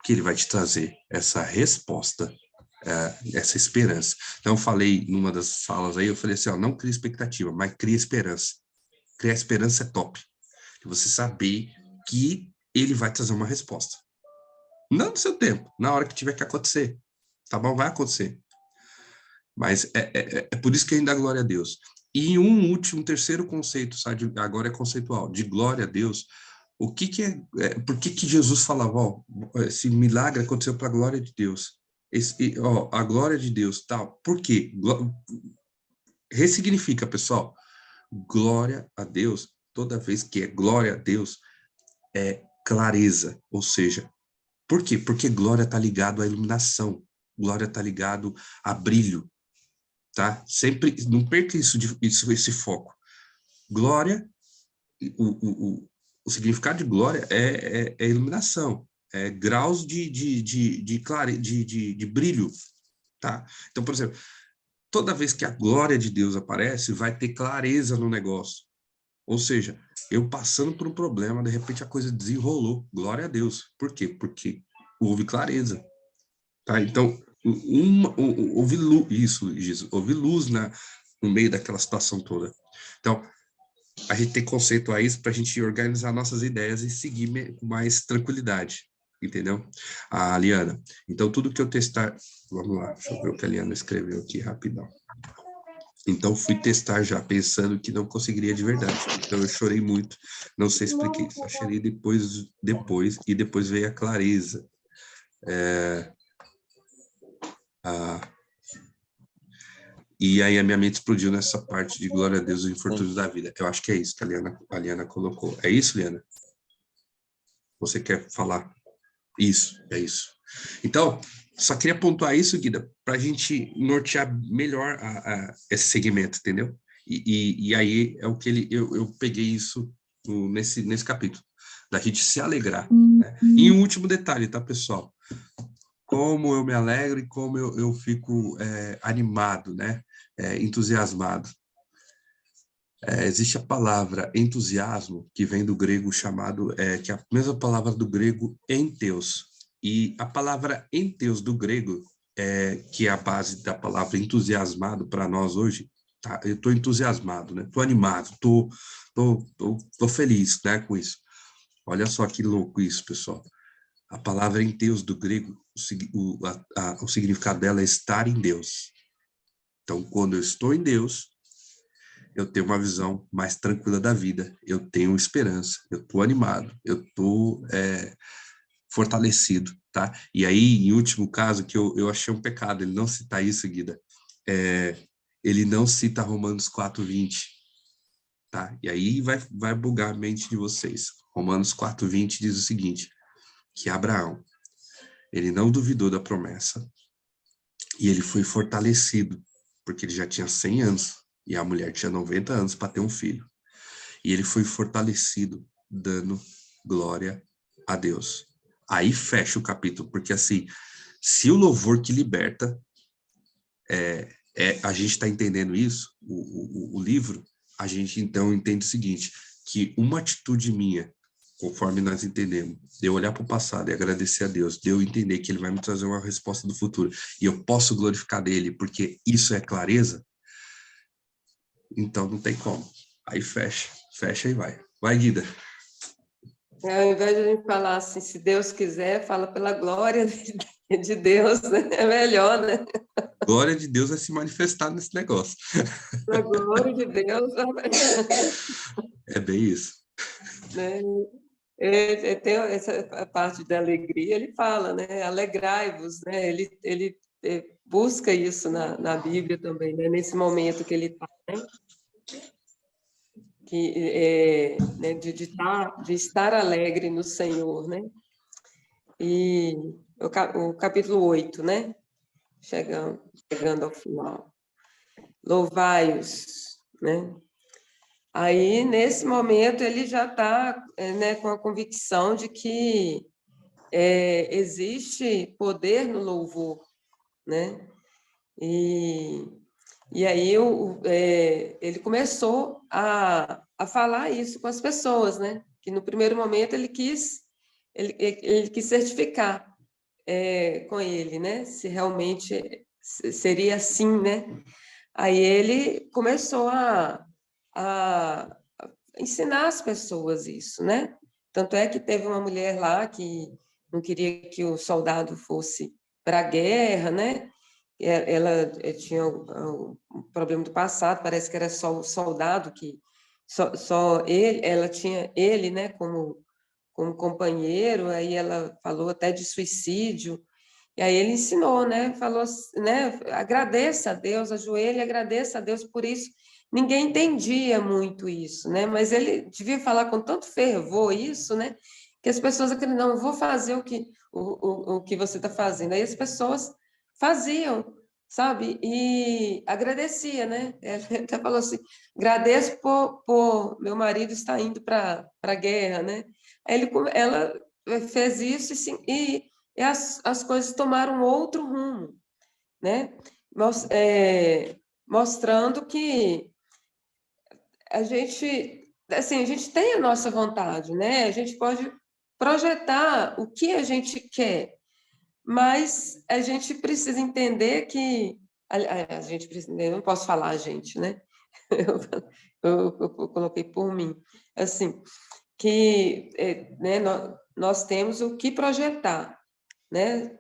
que ele vai te trazer essa resposta, essa esperança. Então, eu falei numa das salas aí, eu falei assim, ó, não cria expectativa, mas cria esperança. Criar esperança é top. E você saber que ele vai trazer uma resposta. Não no seu tempo, na hora que tiver que acontecer. Tá bom? Vai acontecer. Mas é por isso que a gente dá glória a Deus. E um terceiro conceito, sabe, agora é conceitual, de glória a Deus. O que por que Jesus falava, ó, esse milagre aconteceu para a glória de Deus? A glória de Deus, tal. Por quê? Ressignifica, pessoal. Glória a Deus, toda vez que é glória a Deus, é clareza, ou seja, por quê? Porque glória está ligado à iluminação, glória está ligado a brilho, tá? Sempre, não perca esse foco. Glória, o significado de glória é iluminação, é graus de brilho, tá? Então, por exemplo, toda vez que a glória de Deus aparece, vai ter clareza no negócio. Ou seja, eu passando por um problema, de repente a coisa desenrolou. Glória a Deus. Por quê? Porque houve clareza. Tá? Então, houve luz, houve luz no meio daquela situação toda. Então, a gente tem que conceituar isso para a gente organizar nossas ideias e seguir com mais tranquilidade, entendeu? A Liana, então tudo que eu testar... Vamos lá, deixa eu ver o que a Liana escreveu aqui rapidão. Então, fui testar já, pensando que não conseguiria de verdade. Então, eu chorei muito, não sei explicar, só chorei depois, e depois veio a clareza. E aí a minha mente explodiu nessa parte de glória a Deus e infortúnios da vida. Eu acho que é isso que a Liana colocou. É isso, Liana? Você quer falar? Isso, é isso. Então, só queria pontuar isso, Guida, para a gente nortear melhor esse segmento, entendeu? E aí é o que eu peguei isso nesse capítulo, da gente se alegrar, né? E um último detalhe, tá, pessoal? Como eu me alegro e como eu fico animado, né? Entusiasmado. Existe a palavra entusiasmo, que vem do grego chamado, que é a mesma palavra do grego enteos. E a palavra enteos do grego, que é a base da palavra entusiasmado para nós hoje, tá? Eu estou entusiasmado, né? Estou animado, tô feliz, né, com isso. Olha só que louco isso, pessoal. A palavra enteos do grego, o significado dela é estar em Deus. Então, quando eu estou em Deus, eu tenho uma visão mais tranquila da vida, eu tenho esperança, eu estou animado, eu estou fortalecido, tá? E aí, em último caso, que eu achei um pecado, ele não citar isso, Guida, ele não cita Romanos 4:20, tá? E aí vai bugar a mente de vocês. Romanos 4:20 diz o seguinte, que Abraão, ele não duvidou da promessa, e ele foi fortalecido, porque ele já tinha 100 anos, e a mulher tinha 90 anos para ter um filho. E ele foi fortalecido, dando glória a Deus. Aí fecha o capítulo, porque assim, se o louvor que liberta, a gente está entendendo isso, o livro, a gente então entende o seguinte, que uma atitude minha, conforme nós entendemos, de eu olhar para o passado e agradecer a Deus, de eu entender que Ele vai me trazer uma resposta do futuro, e eu posso glorificar dele, porque isso é clareza, então não tem como. Aí fecha e vai. Vai, Guida. Ao invés de a gente falar assim, se Deus quiser, fala pela glória de Deus, né? É melhor, né? Glória de Deus vai se manifestar nesse negócio. A glória de Deus, É bem isso. né? Tem essa parte da alegria, ele fala, né? Alegrai-vos, né? Ele busca isso na Bíblia também, né? Nesse momento que ele está, né? Né? De estar alegre no Senhor, né? E o capítulo 8, né? Chegando ao final. Louvai-os, né? Aí, nesse momento, ele já está, né, com a convicção de que existe poder no louvor, né? E aí ele começou a falar isso com as pessoas, né? Que no primeiro momento ele quis certificar com ele, né? Se realmente seria assim, né? Aí ele começou a ensinar as pessoas isso, né? Tanto é que teve uma mulher lá que não queria que o soldado fosse para a guerra, né? Ela tinha um problema do passado, parece que era só o soldado que só ele, ela tinha ele, né, como companheiro, aí ela falou até de suicídio. E aí ele ensinou, né? Falou, né? Agradeça a Deus, ajoelhe e agradeça a Deus por isso. Ninguém entendia muito isso, né? Mas ele devia falar com tanto fervor isso, né? Que as pessoas acreditam, não, eu vou fazer o que você está fazendo. Aí as pessoas faziam, sabe? E agradecia, né? Ele até falou assim, agradeço por meu marido estar indo para a guerra, né? Aí ela fez isso e as coisas tomaram outro rumo, né? Mostrando que a gente tem a nossa vontade, né? A gente pode projetar o que a gente quer, mas a gente precisa entender que a gente precisa, eu não posso falar a gente, né? Eu coloquei por mim, assim, que né, nós temos o que projetar, né?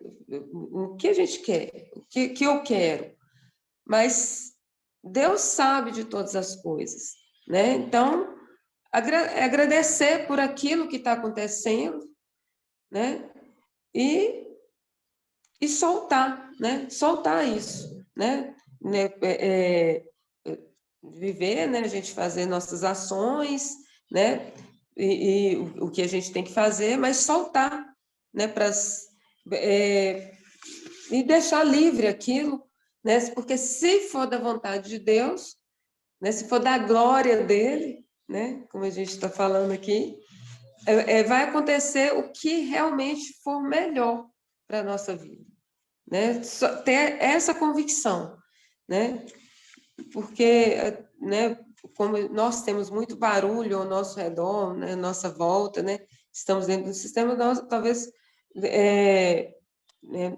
O que a gente quer, o que eu quero, mas Deus sabe de todas as coisas, né? Então, agradecer por aquilo que está acontecendo, né? E soltar, né? Soltar isso, né? Viver, né? A gente fazer nossas ações, né? E o que a gente tem que fazer, mas soltar, né? E deixar livre aquilo, né? Porque se for da vontade de Deus, né? Se for da glória dele, né? Como a gente está falando aqui, vai acontecer o que realmente for melhor para a nossa vida, né? Só ter essa convicção, né? Porque, né, como nós temos muito barulho ao nosso redor, né, à nossa volta, né? Estamos dentro do sistema, nós, talvez, né,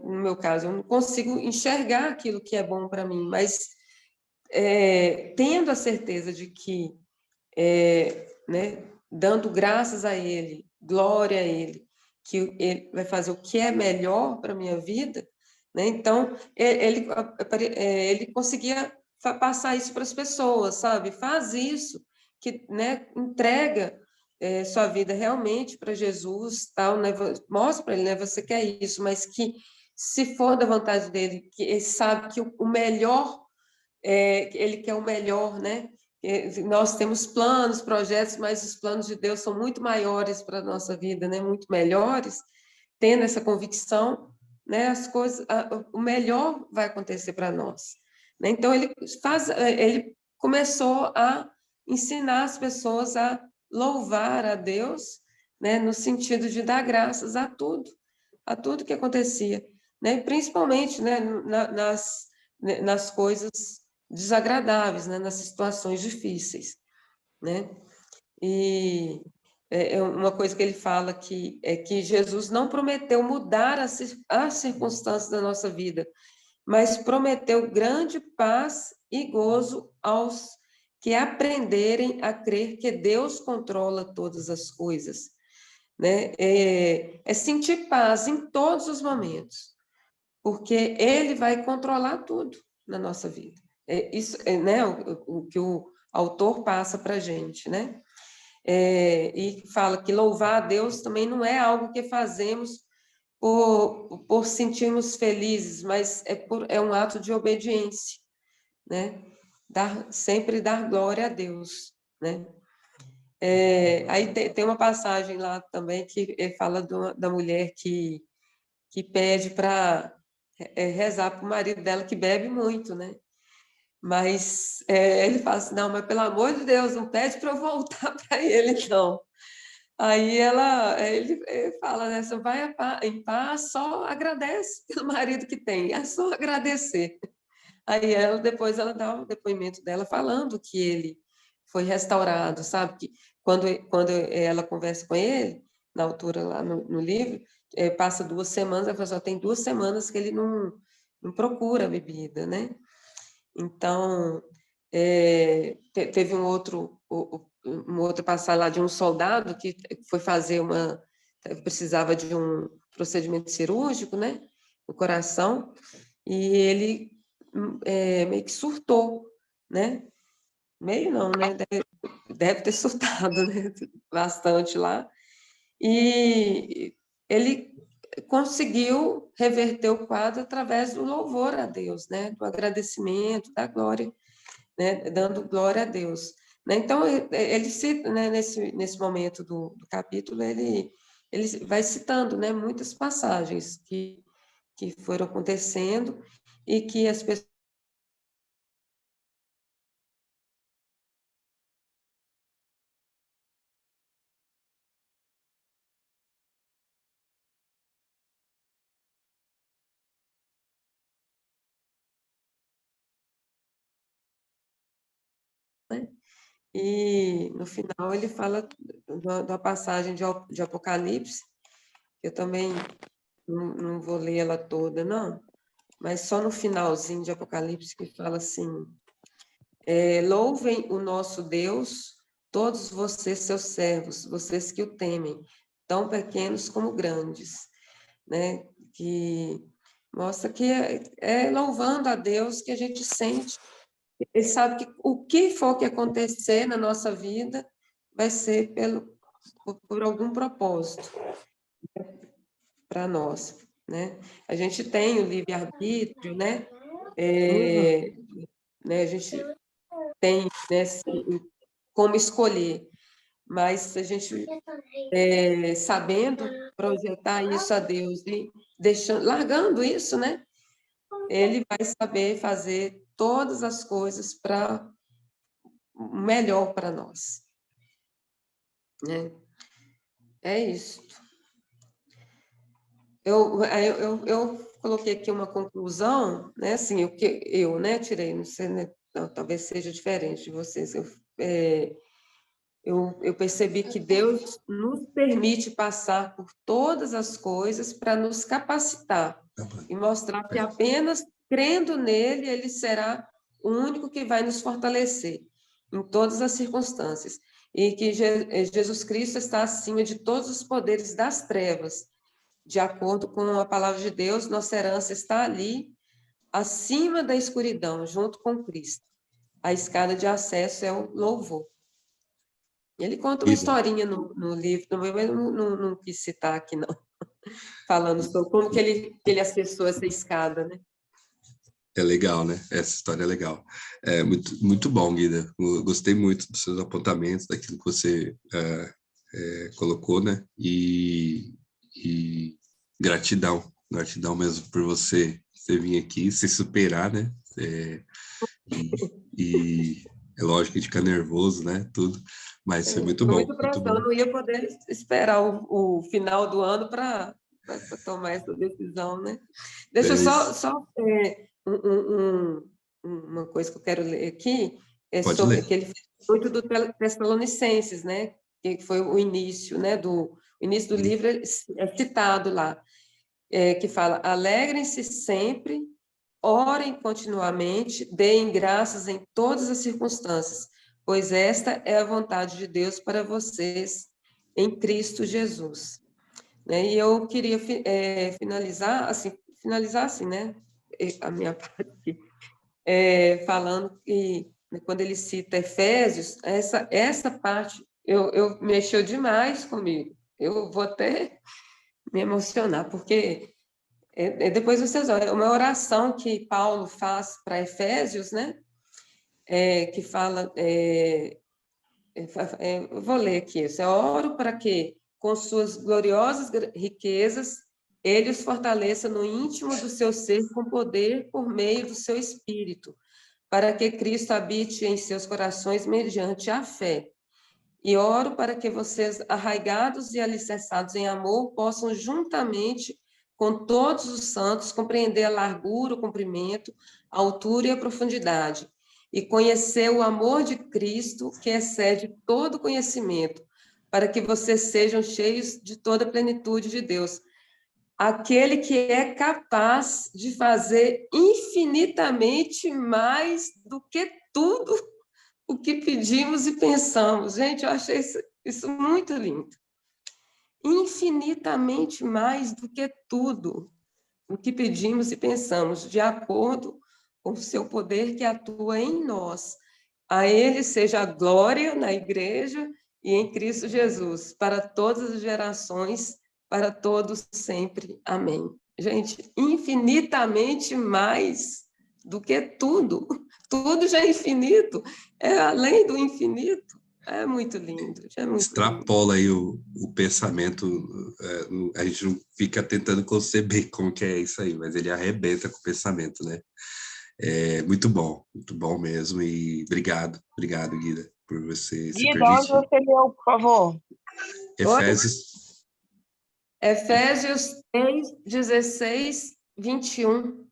no meu caso, eu não consigo enxergar aquilo que é bom para mim, mas tendo a certeza de que, né, dando graças a Ele, glória a Ele, que Ele vai fazer o que é melhor para a minha vida, né? Então, ele conseguia passar isso para as pessoas, sabe? Faz isso, que, né, entrega sua vida realmente para Jesus, tal, né? Mostra para ele, né? Você quer isso, mas que se for da vontade dele, que ele sabe que o melhor, ele quer o melhor, né? Nós temos planos, projetos, mas os planos de Deus são muito maiores para a nossa vida, né? Muito melhores. Tendo essa convicção, né? As coisas, o melhor vai acontecer para nós, né? Então ele começou a ensinar as pessoas a louvar a Deus, né? No sentido de dar graças a tudo que acontecia, né? Principalmente, né? Nas coisas desagradáveis, né, nas situações difíceis, né? E é uma coisa que ele fala que é que Jesus não prometeu mudar as circunstâncias da nossa vida, mas prometeu grande paz e gozo aos que aprenderem a crer que Deus controla todas as coisas, né? É sentir paz em todos os momentos, porque Ele vai controlar tudo na nossa vida. Isso, né, o que o autor passa para a gente, né? E fala que louvar a Deus também não é algo que fazemos por sentirmos felizes, mas é um ato de obediência, né? Sempre dar glória a Deus, né? Aí tem uma passagem lá também que fala da mulher que pede para rezar para o marido dela que bebe muito, né? Mas ele fala assim, não, mas pelo amor de Deus, não pede para eu voltar para ele, não. Aí ele fala, né? Você vai em paz, só agradece pelo marido que tem, é só agradecer. Aí depois ela dá o depoimento dela falando que ele foi restaurado, sabe? Que quando ela conversa com ele, na altura lá no livro, passa 2 semanas, ela fala, só tem 2 semanas que ele não procura bebida, né? Então, teve uma outra passagem lá de um soldado que foi fazer precisava de um procedimento cirúrgico, né, no coração, e ele meio que surtou, né, meio não, né, deve ter surtado, né, bastante lá, e ele conseguiu reverter o quadro através do louvor a Deus, né, do agradecimento, da glória, né, dando glória a Deus. Né? Então, ele cita, né, nesse momento do capítulo, ele vai citando, né, muitas passagens que foram acontecendo e que as pessoas, né? E no final ele fala da passagem de Apocalipse, que eu também não vou ler ela toda, não, mas só no finalzinho de Apocalipse que fala assim: louvem o nosso Deus, todos vocês, seus servos, vocês que o temem, tão pequenos como grandes, né? Que mostra que é louvando a Deus que a gente sente. Ele sabe que o que for que acontecer na nossa vida vai ser por algum propósito para nós, né? A gente tem o livre-arbítrio, né? Né? A gente tem, né, como escolher, mas a gente sabendo projetar isso a Deus e largando isso, né? Ele vai saber fazer todas as coisas para melhor para nós, né? É isso. Eu coloquei aqui uma conclusão, né? Assim, o que eu, né, tirei, não sei, né, talvez seja diferente de vocês. Eu percebi que Deus nos permite passar por todas as coisas para nos capacitar Tá bom. e mostrar que apenas crendo nele, ele será o único que vai nos fortalecer em todas as circunstâncias. E que Jesus Cristo está acima de todos os poderes das trevas. De acordo com a palavra de Deus, nossa herança está ali, acima da escuridão, junto com Cristo. A escada de acesso é o louvor. Ele conta uma Guida, historinha no livro, mas eu não quis citar aqui, não, falando sobre como que ele acessou essa escada, né? é legal, né? Essa história é legal. É muito bom, Guida. Eu gostei muito dos seus apontamentos, daquilo que você colocou, né? E gratidão mesmo por você vir aqui, se superar, né? E é lógico que a gente fica nervoso, né? Tudo, mas foi muito Foi bom, muito muito pressão, eu bom. não ia poder esperar o final do ano para tomar essa decisão, né? Deixa eu É isso. só uma coisa que eu quero ler aqui, é Pode sobre ler. que ele fez muito do Tessalonicenses, né? Que foi o início, né? O início do livro é citado lá, que fala: alegrem-se sempre, orem continuamente, deem graças em todas as circunstâncias, pois esta é a vontade de Deus para vocês em Cristo Jesus. Né? E eu queria finalizar assim, né? A minha parte, falando que, né, quando ele cita Efésios, essa parte eu mexeu demais comigo. Eu vou até me emocionar, porque depois vocês olham, é uma oração que Paulo faz para Efésios, né? Que fala, eu vou ler aqui, eu oro para que, com suas gloriosas riquezas, ele os fortaleça no íntimo do seu ser com poder por meio do seu Espírito, para que Cristo habite em seus corações mediante a fé. E oro para que vocês, arraigados e alicerçados em amor, possam juntamente com todos os santos compreender a largura, o comprimento, a altura e a profundidade, e conhecer o amor de Cristo, que excede todo conhecimento, para que vocês sejam cheios de toda a plenitude de Deus, aquele que é capaz de fazer infinitamente mais do que tudo o que pedimos e pensamos. Gente, eu achei isso muito lindo. Infinitamente mais do que tudo o que pedimos e pensamos, de acordo com o seu poder que atua em nós. A ele seja a glória na igreja e em Cristo Jesus, para todas as gerações, para todos sempre. Amém. Gente, infinitamente mais do que tudo. Tudo já é infinito, é além do infinito. É muito lindo, é muito lindo. Extrapola aí o pensamento, a gente não fica tentando conceber como que é isso aí, mas ele arrebenta com o pensamento, né? É muito bom mesmo, e obrigado, Guida, por você se Guida, onde permitir. você leu, por favor? Efésios, Efésios 3, 16, 21.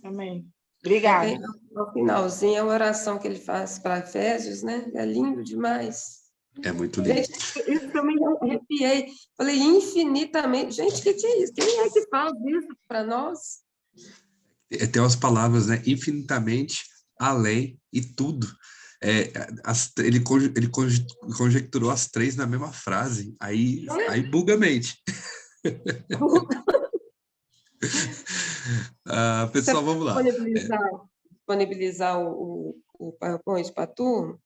Amém. É Obrigada. bem no finalzinho, é uma oração que ele faz para Efésios, né? É lindo demais. é muito lindo. Gente, isso eu me arrepiei. Falei, infinitamente. Gente, o que é isso? Quem é que faz isso para nós? Tem umas palavras, né? Infinitamente, além e tudo. Ele conjecturou as três na mesma frase, aí buga a mente. Você Pessoal, pode vamos lá. disponibilizar o PowerPoint para a turma?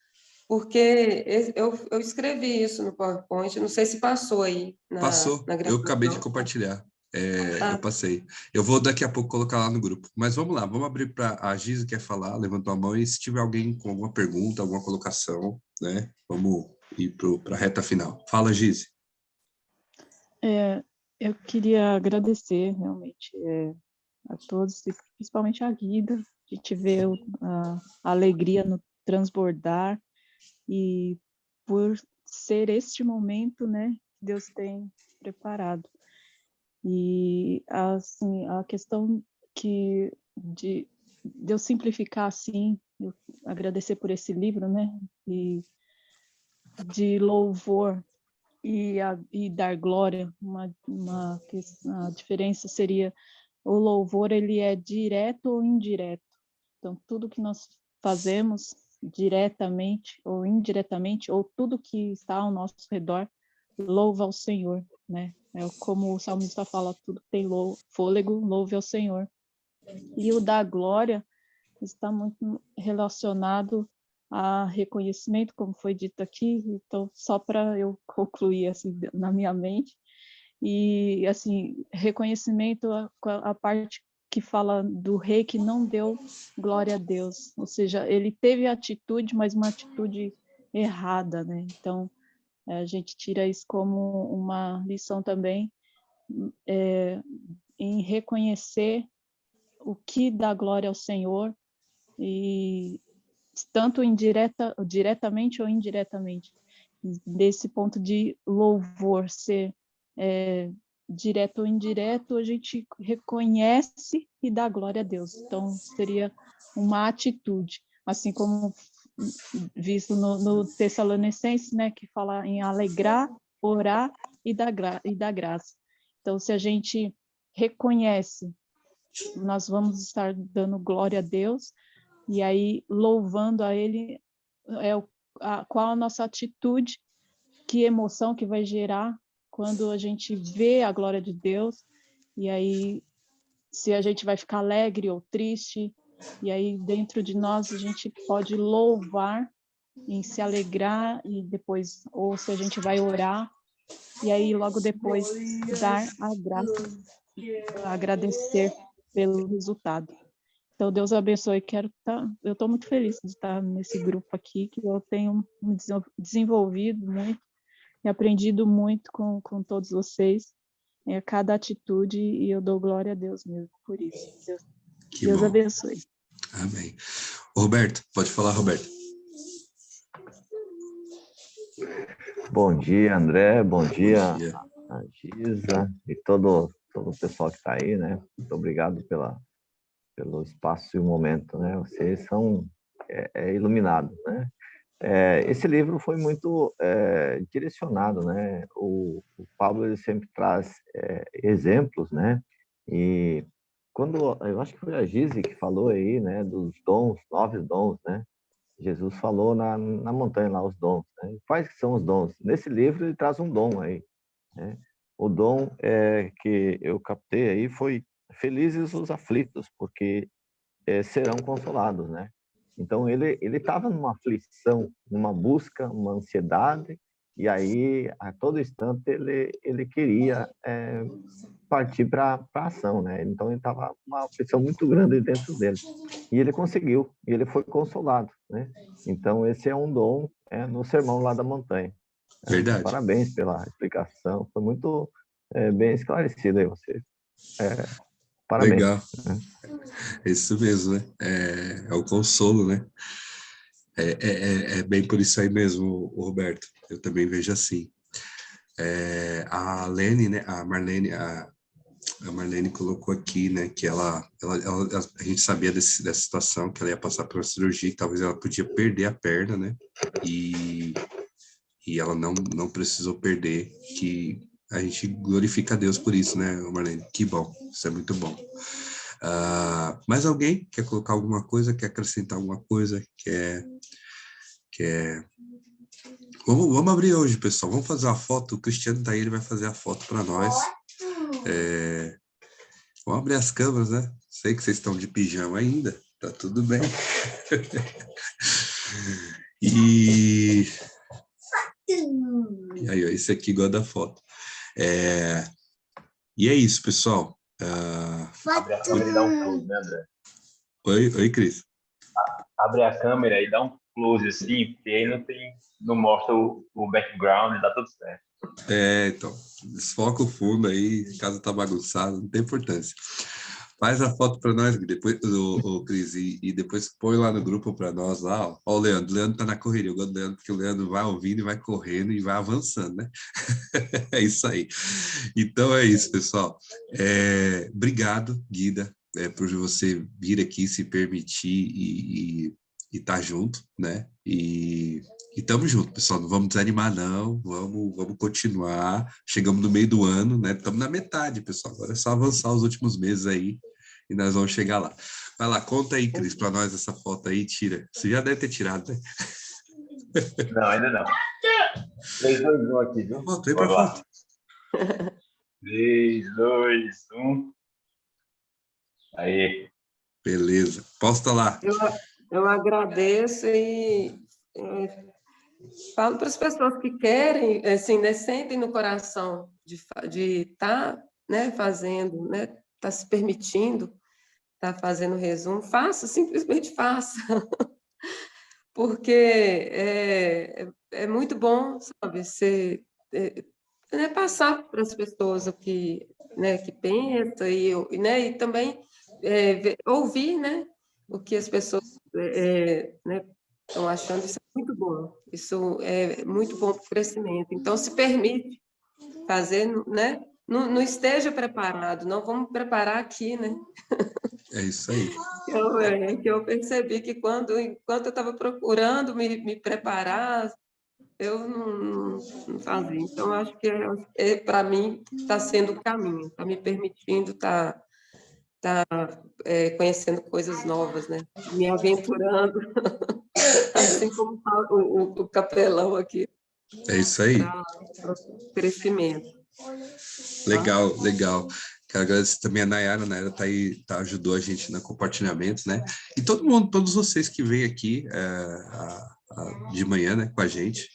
Porque eu escrevi isso no PowerPoint, não sei se passou aí Passou, na eu acabei de gravação. compartilhar. Eu Ah, passei. Eu vou daqui a pouco colocar lá no grupo. Mas vamos lá, vamos abrir para a Giza quer falar, levantou a mão, e se tiver alguém com alguma pergunta, alguma colocação, né? Vamos ir para a reta final. Fala, Giza. Eu queria agradecer realmente a todos, e principalmente a Guida, de te ver a alegria no transbordar e por ser este momento, né, que Deus tem preparado. E, assim, a questão de eu simplificar, assim, eu agradecer por esse livro, né, e de louvor e dar glória, a diferença seria o louvor, ele é direto ou indireto. Então, tudo que nós fazemos diretamente ou indiretamente, ou tudo que está ao nosso redor, louva ao Senhor, né? É como o salmista fala, tudo que tem fôlego, louve ao Senhor. E o da glória está muito relacionado a reconhecimento, como foi dito aqui, então, só para eu concluir, assim, na minha mente, e, assim, reconhecimento, a parte que fala do rei que não deu glória a Deus, ou seja, ele teve atitude, mas uma atitude errada, né? Então, a gente tira isso como uma lição também, em reconhecer o que dá glória ao Senhor, e tanto diretamente ou indiretamente, desse ponto de louvor ser direto ou indireto, a gente reconhece e dá glória a Deus. Então, seria uma atitude, assim como visto no Tessalonicenses, né, que fala em alegrar, orar e dar graça. Então, se a gente reconhece, nós vamos estar dando glória a Deus, e aí louvando a Ele, qual a nossa atitude, que emoção que vai gerar quando a gente vê a glória de Deus, e aí se a gente vai ficar alegre ou triste, e aí dentro de nós a gente pode louvar em se alegrar, e depois, ou se a gente vai orar, e aí logo depois dar a graça, agradecer pelo resultado. Então, Deus abençoe. Eu estou muito feliz de estar nesse grupo aqui, que eu tenho me desenvolvido muito e aprendido muito com todos vocês, cada atitude, e eu dou glória a Deus mesmo por isso. Que Deus bom. abençoe. Amém. Roberto, pode falar, Roberto. Bom dia, André. Bom dia, Bom dia. a Gisa e todo o pessoal que está aí, né? Muito obrigado pelo espaço e o momento, né? Vocês são iluminados, né? Esse livro foi muito direcionado, né? O Pablo, ele sempre traz exemplos, né? E quando, eu acho que foi a Gise que falou aí, né? Dos dons, 9 dons, né? Jesus falou na montanha lá, os dons, né? Quais que são os dons? Nesse livro ele traz um dom aí, né? O dom que eu captei aí foi: felizes os aflitos, porque serão consolados, né? Então ele estava numa aflição, numa busca, uma ansiedade, e aí a todo instante ele queria partir para a ação, né? Então ele estava uma aflição muito grande dentro dele, e ele conseguiu, e ele foi consolado, né? Então esse é um dom no sermão lá da montanha. Verdade. Parabéns pela explicação, foi muito bem esclarecido aí você. Parabéns. Legal. É isso mesmo, né? É o consolo, né? É bem por isso aí mesmo, Roberto. Eu também vejo assim. A Lene, né? A Marlene colocou aqui, né? Que a gente sabia dessa situação, que ela ia passar por uma cirurgia, que talvez ela podia perder a perna, né? E ela não precisou perder, que a gente glorifica a Deus por isso, né, Marlene? Que bom, isso é muito bom. Mais alguém quer colocar alguma coisa, quer acrescentar alguma coisa, Vamos abrir hoje, pessoal. Vamos fazer uma foto. O Cristiano tá aí, ele vai fazer a foto para nós. Vamos abrir as câmeras, né? Sei que vocês estão de pijama ainda, tá tudo bem. E aí, ó, esse aqui gosta da foto. E é isso, pessoal. Abre a câmera e dá um close, né, André? Oi, Cris. Abre a câmera e dá um close assim, porque aí não mostra o background e dá tudo certo. Então, desfoca o fundo aí, a casa tá bagunçada, não tem importância. Faz a foto para nós, depois, Cris, e depois põe lá no grupo para nós lá, ó. Ó, o Leandro. O Leandro tá na correria. Eu gosto do Leandro, porque o Leandro vai ouvindo e vai correndo e vai avançando, né? É isso aí. Então é isso, pessoal. Obrigado, Guida, por você vir aqui, se permitir e estar junto, né? E estamos juntos, pessoal. Não vamos desanimar, não. Vamos continuar. Chegamos no meio do ano, né? Estamos na metade, pessoal. Agora é só avançar os últimos meses aí e nós vamos chegar lá. Vai lá, conta aí, Cris, para nós essa foto aí. Tira. Você já deve ter tirado, né? Não, ainda não. 3, 2, 1 aqui, viu? Foto, vem Bora para lá. foto. 3, 2, 1. Aí. Beleza. Posta lá. Eu agradeço e falo para as pessoas que querem, assim, né, sentem no coração de estar, né, fazendo, né, tá se permitindo, tá fazendo resumo, faça, simplesmente faça, porque é muito bom, sabe, né, passar para as pessoas o que, né, que pensa né, e também ouvir, né, o que as pessoas né, estão achando. Isso é muito bom, isso é muito bom para o crescimento. Então, se permite fazer, né, não esteja preparado, não vamos preparar aqui, né? É isso aí. Que eu percebi que enquanto eu estava procurando me preparar, eu não fazia. Então, acho que para mim está sendo o caminho, está me permitindo estar conhecendo coisas novas, né? Me aventurando, assim como o capelão aqui, É isso aí. para o crescimento. Legal, legal. Quero agradecer também a Nayara. A Nayara tá aí, ajudou a gente no compartilhamento, né? E todo mundo, todos vocês que vêm aqui de manhã, né, com a gente.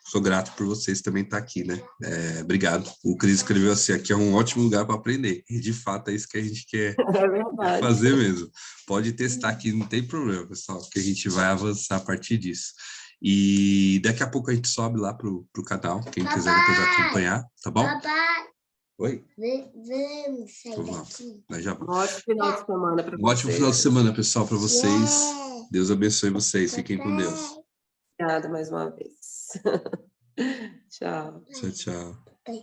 Sou grato por vocês também estar aqui, né? Obrigado. O Cris escreveu assim: aqui é um ótimo lugar para aprender. E de fato é isso que a gente quer É verdade. fazer mesmo. Pode testar aqui, não tem problema, pessoal, que a gente vai avançar a partir disso. E daqui a pouco a gente sobe lá pro canal, quem quiser depois acompanhar, tá bom? Papai, Oi? vamos sair Vamos lá. daqui. Nós já Um ótimo final de semana para Um ótimo vocês. final de semana, pessoal, para vocês. Yeah. Deus abençoe vocês. Fiquem com Deus. Obrigada mais uma vez. Tchau. Tchau, tchau. Papai.